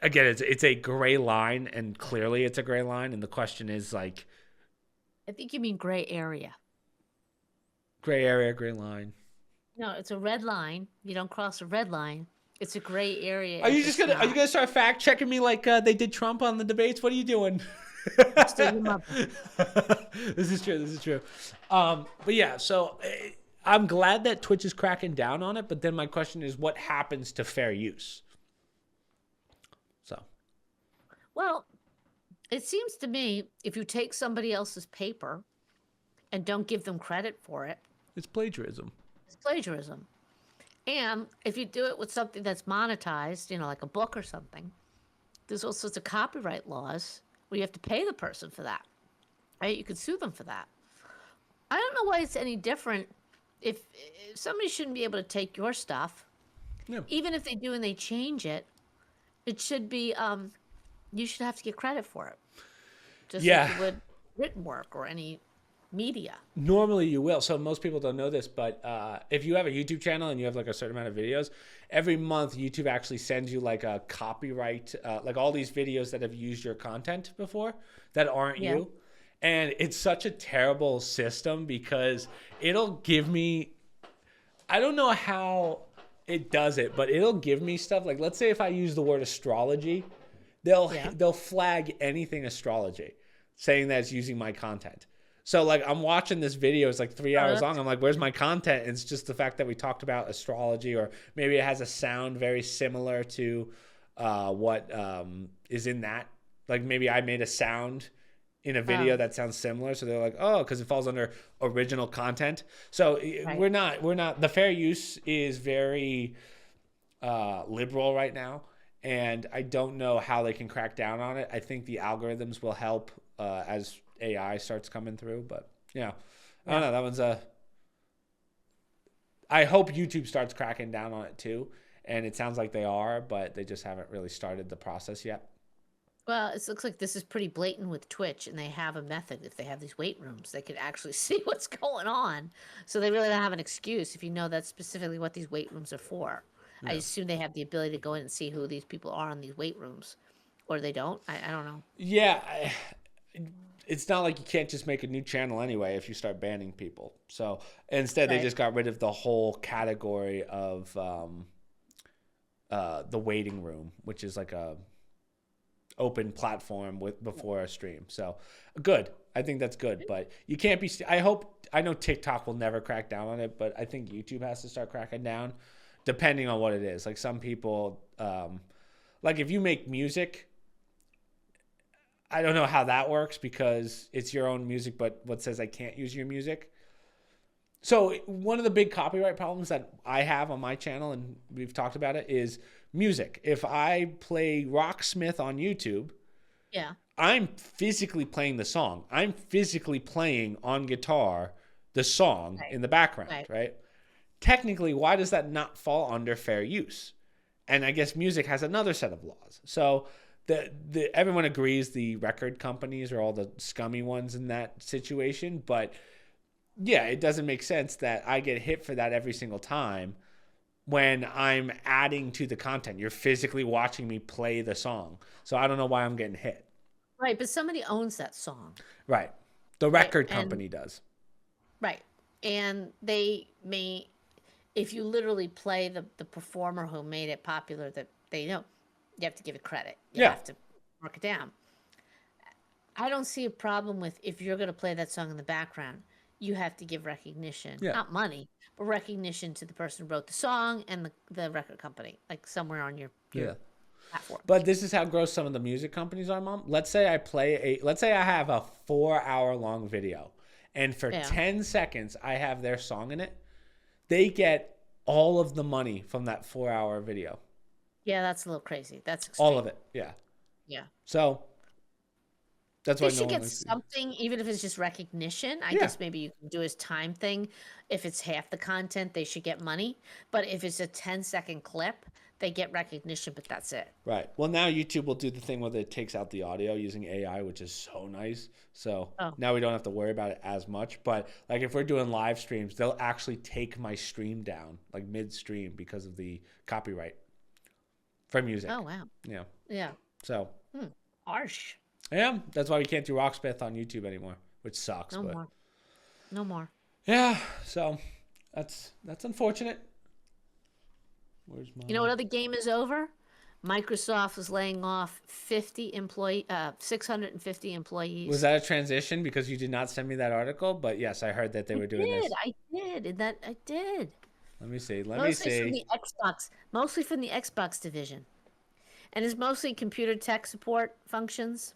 again, it's a gray line, and clearly it's a gray line. And the question is like, I think you mean gray area. Gray area, gray line. No, it's a red line. You don't cross a red line. It's a gray area. Are you gonna start fact checking me like they did Trump on the debates? What are you doing? This is true. But yeah, so I'm glad that Twitch is cracking down on it. But then my question is, what happens to fair use? So, well, it seems to me if you take somebody else's paper and don't give them credit for it, it's plagiarism. It's plagiarism. And if you do it with something that's monetized, like a book or something, there's all sorts of copyright laws where you have to pay the person for that, right? You could sue them for that. I don't know why it's any different. If somebody shouldn't be able to take your stuff, even if they do and they change it, it should be, you should have to get credit for it. Just like you would written work or any media. Normally you will. So most people don't know this, but if you have a YouTube channel and you have like a certain amount of videos, every month YouTube actually sends you like a copyright, like all these videos that have used your content before that aren't you. And it's such a terrible system because it'll give me, I don't know how it does it, but it'll give me stuff like, let's say if I use the word astrology, they'll flag anything astrology saying that it's using my content. So like I'm watching this video, it's like 3 hours long. I'm like, where's my content? And it's just the fact that we talked about astrology, or maybe it has a sound very similar to what is in that. Like maybe I made a sound in a video that sounds similar. So they're like, oh, because it falls under original content. So we're not, the fair use is very liberal right now. And I don't know how they can crack down on it. I think the algorithms will help as AI starts coming through, but I don't know. That one's I hope YouTube starts cracking down on it too, and it sounds like they are, but they just haven't really started the process yet. Well, it looks like this is pretty blatant with Twitch, and they have a method. If they have these wait rooms, they could actually see what's going on. So they really don't have an excuse if you know that's specifically what these wait rooms are for. I assume they have the ability to go in and see who these people are in these wait rooms, or they don't. I don't know. Yeah. It's not like you can't just make a new channel anyway if you start banning people. So instead, they just got rid of the whole category of the waiting room, which is like a open platform before a stream. So good. I think that's good. But you can't be. I know TikTok will never crack down on it, but I think YouTube has to start cracking down, depending on what it is. Like some people, like if you make music. I don't know how that works because it's your own music, but what says I can't use your music? So one of the big copyright problems that I have on my channel, and we've talked about it, is music. If I play Rocksmith on YouTube, I'm physically playing the song. I'm physically playing on guitar the song Right. in the background, Right. right? Technically, why does that not fall under fair use? And I guess music has another set of laws. So everyone agrees the record companies are all the scummy ones in that situation. But yeah, it doesn't make sense that I get hit for that every single time when I'm adding to the content. You're physically watching me play the song. So I don't know why I'm getting hit. Right, but somebody owns that song. Right. The Right. record And company does. right. And they may, if you literally play the performer who made it popular, that they know, you have to give it credit. You Yeah. have to mark it down. I don't see a problem with if you're going to play that song in the background, you have to give recognition, Yeah. not money, but recognition to the person who wrote the song and the record company, like somewhere on your Yeah. platform. But this is how gross some of the music companies are, Mom. Let's say I have a 4-hour long video, and for Yeah. 10 seconds I have their song in it. They get all of the money from that 4-hour video. Yeah, that's a little crazy. That's extreme. All of it. Yeah. Yeah. So that's why They no should one get likes to- something, even if it's just recognition. I Yeah. guess maybe you can do his time thing. If it's half the content, they should get money. But if it's a 10-second clip, they get recognition, but that's it. Right. Well, now YouTube will do the thing where it takes out the audio using AI, which is so nice. So now we don't have to worry about it as much. But like if we're doing live streams, they'll actually take my stream down like midstream because of the copyright for music. Oh, wow. Yeah. Yeah. So Harsh. yeah, that's why we can't do Rocksmith on YouTube anymore, which sucks. No but more. No more. yeah, so that's unfortunate. Where's my? You know what other game is over? Microsoft is laying off 650 employees. Was that a transition because you did not send me that article? But yes, I heard that they were doing this. I did. I did. Let me see. Mostly from the Xbox. Mostly from the Xbox division. And it's mostly computer tech support functions.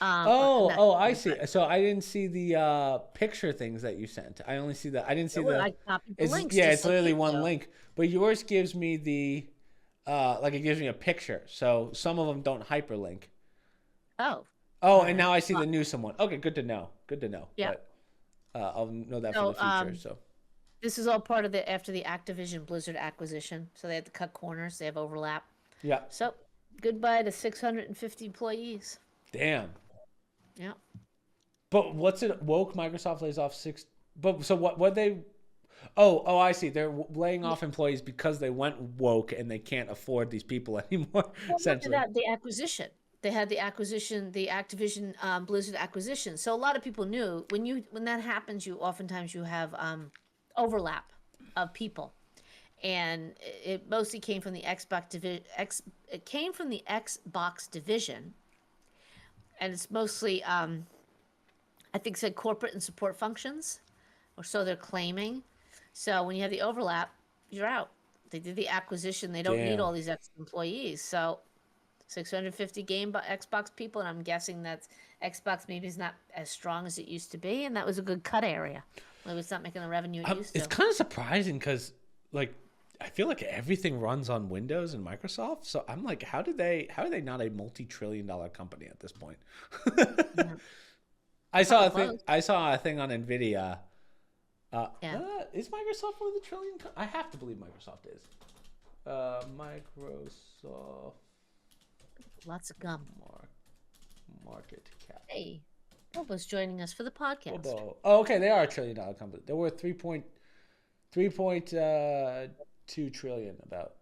I see. So I didn't see the picture things that you sent. I only see the. I didn't see the. I copied the It's, links. yeah, just it's like literally you one do. link. But yours gives me the, like it gives me a picture. So some of them don't hyperlink. Oh. Oh, and now I see the new someone. Okay, good to know. Good to know. Yeah. But, I'll know that So, for the future. So This is all part of after the Activision Blizzard acquisition. So they had to cut corners. They have overlap. yeah. So goodbye to 650 employees. Damn. Yeah. But what's it? Woke Microsoft lays off 6. But so what they? Oh, I see. They're laying off employees because they went woke and they can't afford these people anymore. Well, look essentially, at that, the acquisition. They had the acquisition, the Activision Blizzard acquisition. So a lot of people knew when that happens, you oftentimes you have overlap of people, and it mostly came from the Xbox division. It came from the Xbox division, and it's mostly I think said corporate and support functions, or so they're claiming. So when you have the overlap, you're out. They did the acquisition. They don't need Damn. all these extra employees. So 650 Xbox people, and I'm guessing that Xbox maybe is not as strong as it used to be, and that was a good cut area. Maybe it's not making the revenue it used to. it's kind of surprising because like I feel like everything runs on Windows and Microsoft. So I'm like, how are they not a multi-trillion-dollar company at this point? I saw a thing on Nvidia. Is Microsoft one of the trillion? I have to believe Microsoft is. Microsoft Lots of gum. market cap. Hey, Bobo's joining us for the podcast. Bobo. Oh, okay, they are a $1 trillion company. They're worth 3.2 trillion about.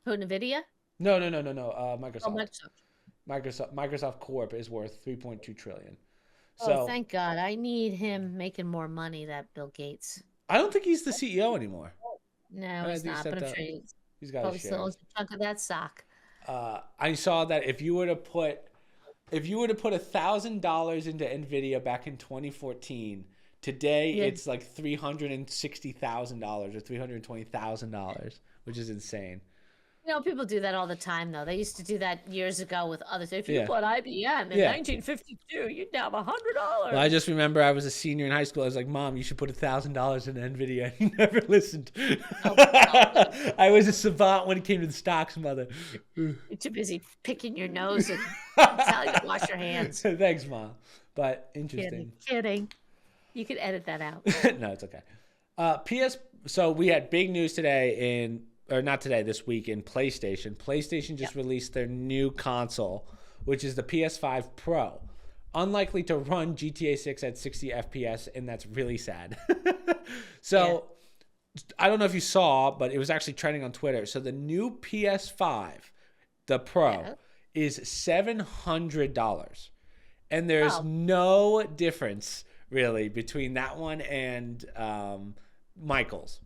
Who, NVIDIA? No. Microsoft. Oh, Microsoft. Microsoft Corp is worth 3.2 trillion. So Oh, thank God. I need him making more money, that Bill Gates. I don't think he's the CEO ananymore. No, I he's think not, he but I'm said sure that. he's He's got probably a still share. owns a chunk of that stock. I saw that if you were to put $1,000 into Nvidia back in 2014, today Yeah. it's like $360,000 or $320,000, which is insane. You know, people do that all the time, though. They used to do that years ago with others. If you Yeah. bought IBM in Yeah. 1952, you'd now have $100. Well, I just remember I was a senior in high school. I was like, "Mom, you should put $1,000 in Nvidia." And you never listened. I was a savant when it came to the stocks, mother. You're too busy picking your nose and telling you to wash your hands. Thanks, Mom. But interesting. Kidding. You could edit that out. No, it's okay. So we had big news today or not today, this week in PlayStation. PlayStation just released their new console, which is the PS5 Pro. Unlikely to run GTA 6 at 60 FPS, and that's really sad. So I don't know if you saw, but it was actually trending on Twitter. So the new PS5, the Pro, is $700. And there's no difference, really, between that one and Michael's.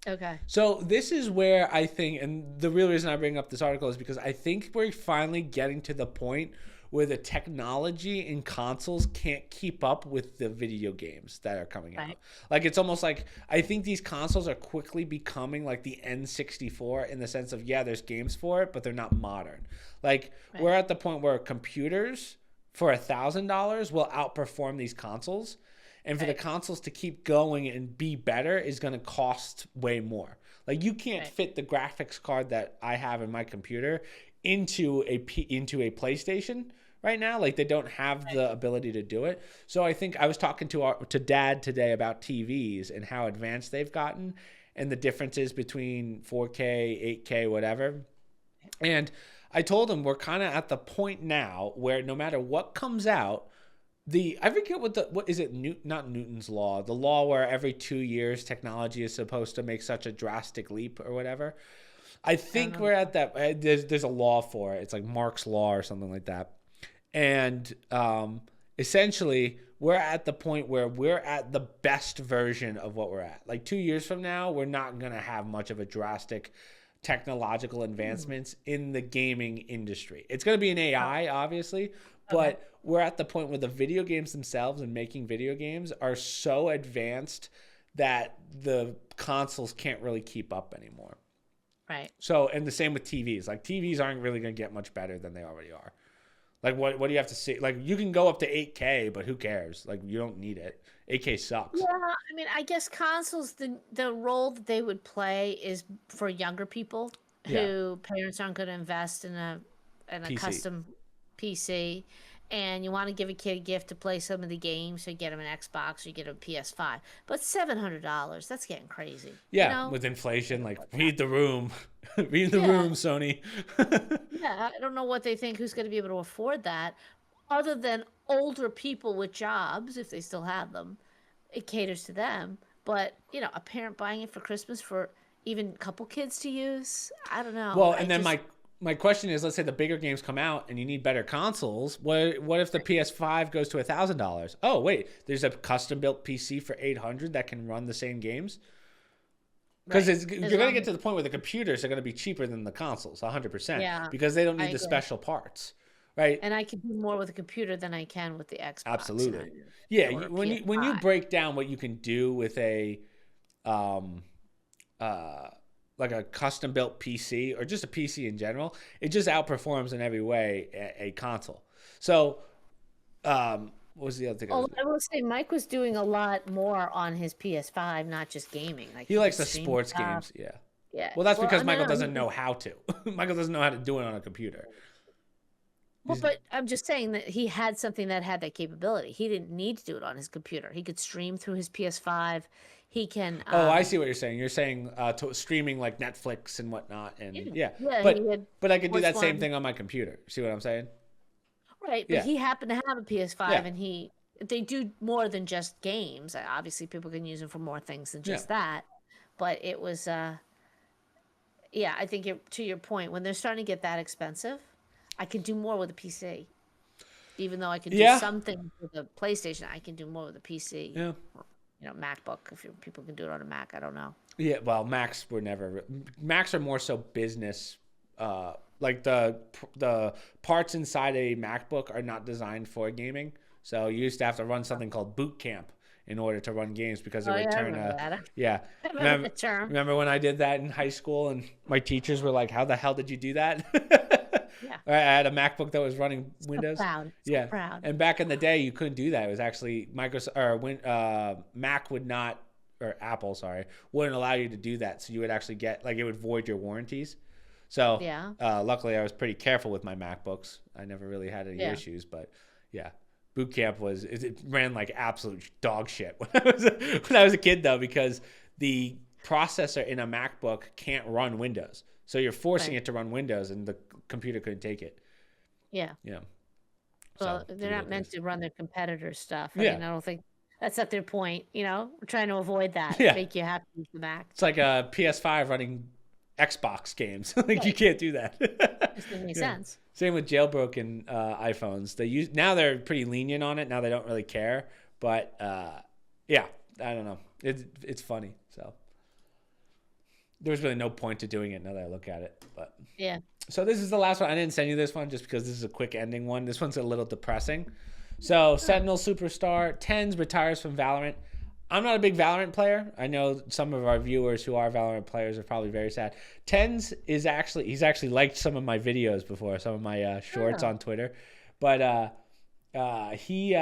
Okay. So this is where I think, and the real reason I bring up this article is because I think we're finally getting to the point where the technology in consoles can't keep up with the video games that are coming out. Like, it's almost like, I think these consoles are quickly becoming like the N64 in the sense of, yeah, there's games for it, but they're not modern. Like, we're at the point where computers for $1,000 will outperform these consoles. And for the consoles to keep going and be better is going to cost way more. Like, you can't fit the graphics card that I have in my computer into a PlayStation right now. Like, they don't have the ability to do it. So I think I was talking to Dad today about TVs and how advanced they've gotten and the differences between 4K, 8K, whatever. And I told him we're kind of at the point now where no matter what comes out, I forget what is it? Not Newton's law, the law where every 2 years technology is supposed to make such a drastic leap or whatever. I think we're at that. There's a law for it. It's like Mark's law or something like that. And essentially, we're at the point where we're at the best version of what we're at. Like 2 years from now, we're not going to have much of a drastic technological advancements in the gaming industry. It's going to be an AI, obviously, but we're at the point where the video games themselves and making video games are so advanced that the consoles can't really keep up anymore. Right. So, and the same with TVs. Like, TVs aren't really going to get much better than they already are. Like, what do you have to see? Like, you can go up to 8K, but who cares? Like, you don't need it. 8K sucks. Yeah, I mean, I guess consoles, the role that they would play is for younger people who parents aren't going to invest in a custom PC, and you want to give a kid a gift to play some of the games, so you get them an Xbox or you get them a PS5. But $700, that's getting crazy. Yeah, you know? with inflation, like, read the room. Read the room, Sony. Yeah, I don't know what they think who's going to be able to afford that, other than older people with jobs, if they still have them. It caters to them. But, a parent buying it for Christmas for even a couple kids to use, I don't know. Well, and then my question is, let's say the bigger games come out and you need better consoles. What if the PS5 goes to $1,000? Oh, wait, there's a custom built PC for $800 that can run the same games? Because you're going to get to the point where the computers are going to be cheaper than the consoles, 100%, because they don't need the special parts, right? And I can do more with a computer than I can with the Xbox. Absolutely. Yeah, when you break down what you can do with a like a custom built PC or just a PC in general, it just outperforms in every way a console. So, what was the other thing? I will say Mike was doing a lot more on his PS5, not just gaming. Like he likes the sports games, yeah. Yeah. Well, that's because Michael doesn't know how to. Michael doesn't know how to do it on a computer. Well, but I'm just saying that he had something that had that capability. He didn't need to do it on his computer. He could stream through his PS5. He can. I see what you're saying. You're saying streaming like Netflix and whatnot, and yeah, but I could do that same thing on my computer. See what I'm saying? Right, but he happened to have a PS5, and they do more than just games. Obviously, people can use them for more things than just that. But it was, I think to your point, when they're starting to get that expensive, I can do more with a PC. Even though I can do something with a PlayStation, I can do more with a PC. Yeah. MacBook. If people can do it on a Mac, I don't know. Yeah, well, Macs are more so business. Like the parts inside a MacBook are not designed for gaming. So you used to have to run something called boot camp in order to run games because it would turn remember when I did that in high school and my teachers were like, "How the hell did you do that?" I had a MacBook that was running Windows. Proud. And back in the day, you couldn't do that. It was actually Mac would not, or Apple, sorry, wouldn't allow you to do that. So you would actually get it would void your warranties. So luckily, I was pretty careful with my MacBooks. I never really had any issues, but yeah. boot camp was it ran like absolute dog shit when I was a kid though, because the processor in a MacBook can't run Windows, so you're forcing Right. it to run Windows, and the computer couldn't take it. Yeah. Yeah. So Well, it's they're not meant ridiculous. to run their competitors' stuff. I Yeah. mean, I don't think that's not their point. We're trying to avoid that. Yeah. Make you happy with the Mac. It's like a PS5 running Xbox games. Like you Right. can't do that. Just doesn't make Yeah. sense. Same with jailbroken iPhones. Now they're pretty lenient on it. Now they don't really care. But yeah, I don't know. It's funny. So there's really no point to doing it now that I look at it. But Yeah. so this is the last one. I didn't send you this one just because this is a quick ending one. This one's a little depressing. So Sentinels Superstar TenZ retires from Valorant. I'm not a big Valorant player. I know some of our viewers who are Valorant players are probably very sad. TenZ he's actually liked some of my videos before, some of my shorts Oh. on Twitter, but he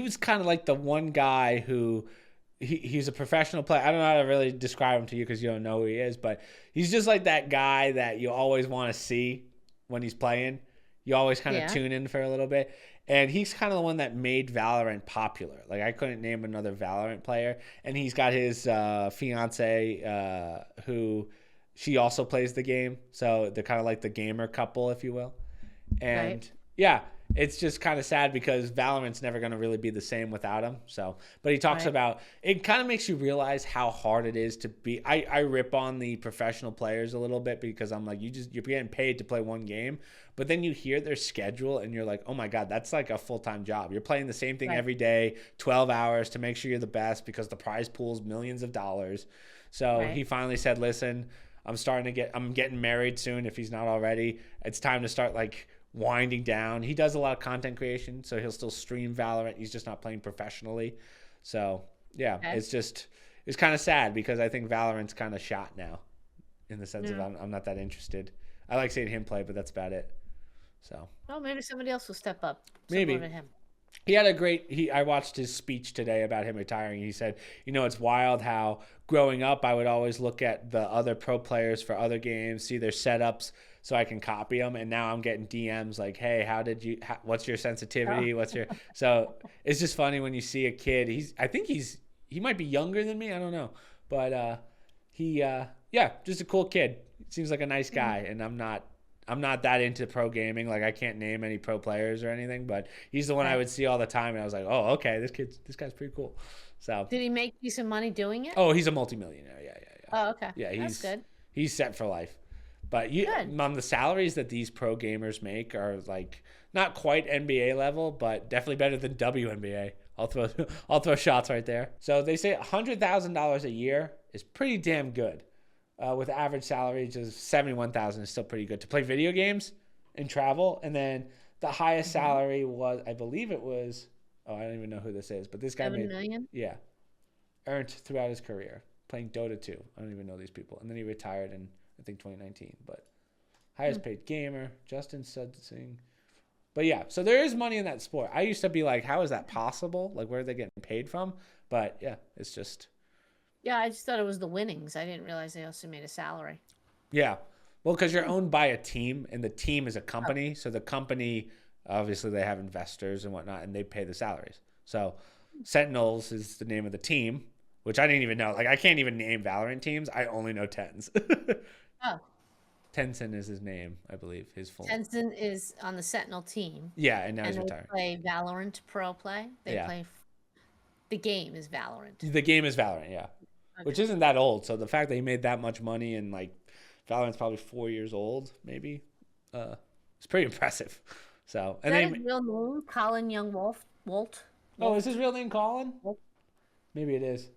was kind of like the one guy who he's a professional player. I don't know how to really describe him to you because you don't know who he is, but he's just like that guy that you always want to see when he's playing. You always kind of Yeah. tune in for a little bit. And he's kind of the one that made Valorant popular. Like I couldn't name another Valorant player. And he's got his fiance who she also plays the game. So they're kind of like the gamer couple, if you will. And Right. yeah, it's just kind of sad because Valorant's never going to really be the same without him. So, but he talks Right. about it, kind of makes you realize how hard it is to be. I rip on the professional players a little bit because I'm like, you're getting paid to play one game, but then you hear their schedule and you're like, oh my God, that's like a full-time job. You're playing the same thing Right. every day, 12 hours to make sure you're the best because the prize pool is millions of dollars. So Right. he finally said, listen, I'm getting married soon if he's not already. It's time to start like winding down. He does a lot of content creation, so he'll still stream Valorant. He's just not playing professionally. So yeah, Okay. it's kind of sad because I think Valorant's kind of shot now, in the sense of Yeah. I'm not that interested. I like seeing him play, but that's about it. So Well, maybe somebody else will step up. Maybe. Similar to him. he had a great I watched his speech today about him retiring. He said, it's wild how growing up I would always look at the other pro players for other games, see their setups so I can copy them, and now I'm getting DMs like, hey, what's your sensitivity, what's your so it's just funny when you see a kid. I think he might be younger than me, I don't know, but yeah, just a cool kid. Seems like a nice guy, and I'm not that into pro gaming. Like I can't name any pro players or anything, but he's the one I Right. would see all the time, and I was like, oh, okay, this guy's pretty cool. So, Did he make you some money doing it? oh, he's a multimillionaire. Yeah. Oh, okay. Yeah, That's good. he's set for life. But Good. on the salaries that these pro gamers make are like not quite NBA level, but definitely better than WNBA. I'll throw shots right there. So they say $100,000 a year is pretty damn good. With average salaries of $71,000 is still pretty good to play video games and travel. And then the highest salary was, I believe it was, oh, I don't even know who this is, but this guy 7 million? earned throughout his career playing Dota 2. I don't even know these people. And then he retired in, I think, 2019. But highest paid gamer, Justin Sudsing. But yeah, so there is money in that sport. I used to be like, how is that possible? Like, where are they getting paid from? But yeah, it's just. Yeah, I just thought it was the winnings. I didn't realize they also made a salary. Yeah. Well, because you're owned by a team, and the team is a company. So the company, obviously, they have investors and whatnot, and they pay the salaries. So Sentinels is the name of the team, which I didn't even know. Like, I can't even name Valorant teams. I only know TenZ. Oh, Tencent is his name, I believe. His full. Tencent is on the Sentinel team. Yeah, and now he's And they retiring. play Valorant Pro Play. They Yeah. play. The game is Valorant. The game is Valorant, yeah. Okay. Which isn't that old. So the fact that he made that much money and like Valorant's probably 4 years old, maybe, it's pretty impressive. So Is that his real name? Colin Young Walt? oh, is his real name Colin? Wolf? Maybe it is.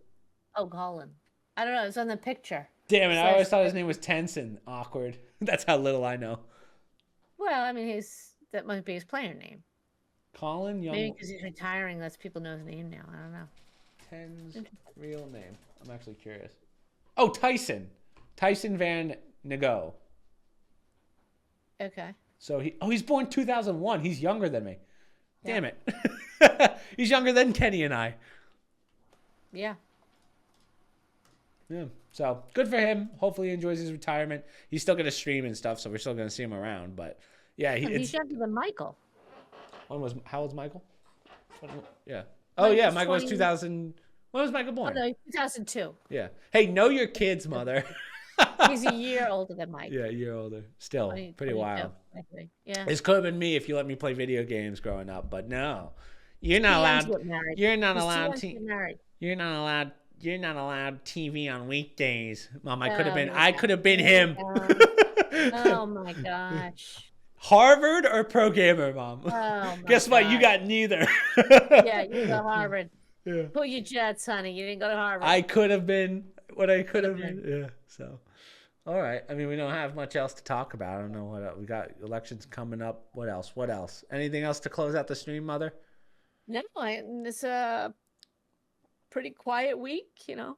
Oh, Colin. I don't know. It's on the picture. Damn it! I always Slash- thought his name was Tencent. Awkward. That's how little I know. Well, I mean, that must be his player name. Colin Young. Maybe because he's retiring, lets people know his name now. I don't know. TenZ real name. I'm actually curious. Oh, Tyson. Tyson Van Nago. Okay. So he's born 2001. He's younger than me. Yeah. Damn it. He's younger than Kenny and I. Yeah. Yeah. So good for him. Hopefully he enjoys his retirement. He's still going to stream and stuff, so we're still going to see him around. But yeah, He's younger than Michael. How old's Michael? 20, yeah. Oh Michael's yeah, Michael was 20. 2000. When was Michael Oh born? no, 2002. Yeah. Hey, know your kids, mother. He's a year older than Mike. Yeah, a year older. Still, 22, pretty wild. I think. Yeah. This could have been me if you let me play video games growing up, but no, you're not Too young to allowed. get married. You're not He's too allowed young to get married. You're not allowed. You're not allowed TV on weekdays, Mom. I could have Oh been. my I God. could have been him. Oh my gosh. Harvard or pro gamer, Mom? Oh my Guess what? You God. got neither. Yeah, you go to Harvard. Yeah. Pull your jets, honey. You didn't go to Harvard. I could have been what I could have been. Yeah. So, all right. I mean, we don't have much else to talk about. I don't know what else. We got elections coming up. What else? What else? Anything else to close out the stream, Mother? No, it's a pretty quiet week, you know.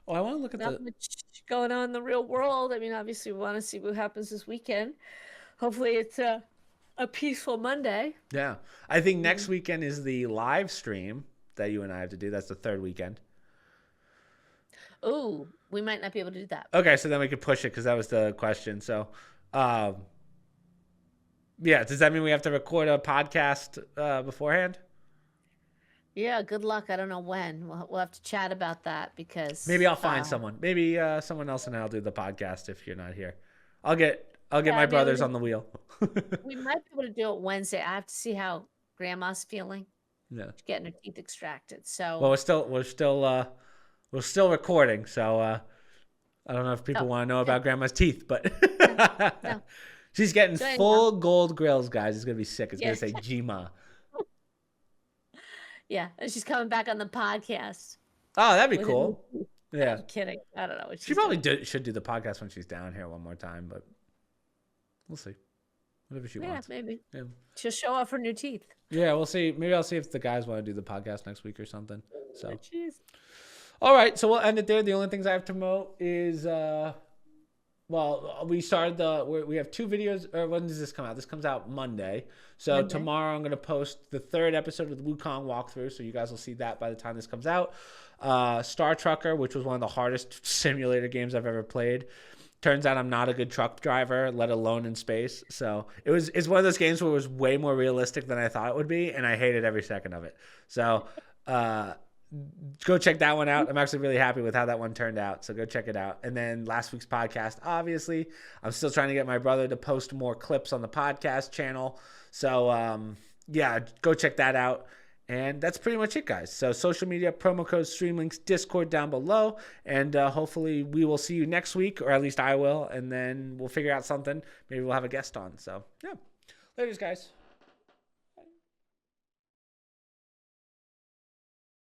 Oh, I want to look at Not much going on in the real world. I mean, obviously, we want to see what happens this weekend. Hopefully, it's a peaceful Monday. Yeah. I think next weekend is the live stream that you and I have to do. That's the third weekend. Ooh, we might not be able to do that. Okay, so then we could push it because that was the question. So, yeah, does that mean we have to record a podcast beforehand? Yeah, good luck. I don't know when. We'll have to chat about that because Maybe I'll find someone. Maybe someone else and I'll do the podcast if you're not here. I'll get my brothers on the wheel. We might be able to do it Wednesday. I have to see how Grandma's feeling. Yeah. She's getting her teeth extracted. So Well, we're still recording. So I don't know if people want to know about Grandma's teeth, but No. she's getting So full gold grills, guys. It's gonna be sick. It's gonna say Gma. yeah, and she's coming back on the podcast. Oh, that'd be with cool. a new- Yeah. I'm kidding. I don't know what She she's probably doing. should do the podcast when she's down here one more time, but we'll see. Whatever she Yeah, wants. maybe. Yeah. She'll show off her new teeth. Yeah, we'll see. Maybe I'll see if the guys want to do the podcast next week or something. So, Jeez. all right. So we'll end it there. The only things I have to promote is, we started we have 2 videos. Or when does this come out? This comes out Monday. So Monday. tomorrow I'm going to post the 3rd episode of the Wukong walkthrough. So you guys will see that by the time this comes out. Star Trucker, which was one of the hardest simulator games I've ever played. Turns out I'm not a good truck driver, let alone in space. So it's one of those games where it was way more realistic than I thought it would be, and I hated every second of it. So go check that one out. I'm actually really happy with how that one turned out. So go check it out. And then last week's podcast, obviously, I'm still trying to get my brother to post more clips on the podcast channel. So yeah, go check that out. And that's pretty much it, guys. So social media, promo code, stream links, Discord down below. And hopefully we will see you next week, or at least I will. And then we'll figure out something. Maybe we'll have a guest on. So, yeah. Later, guys.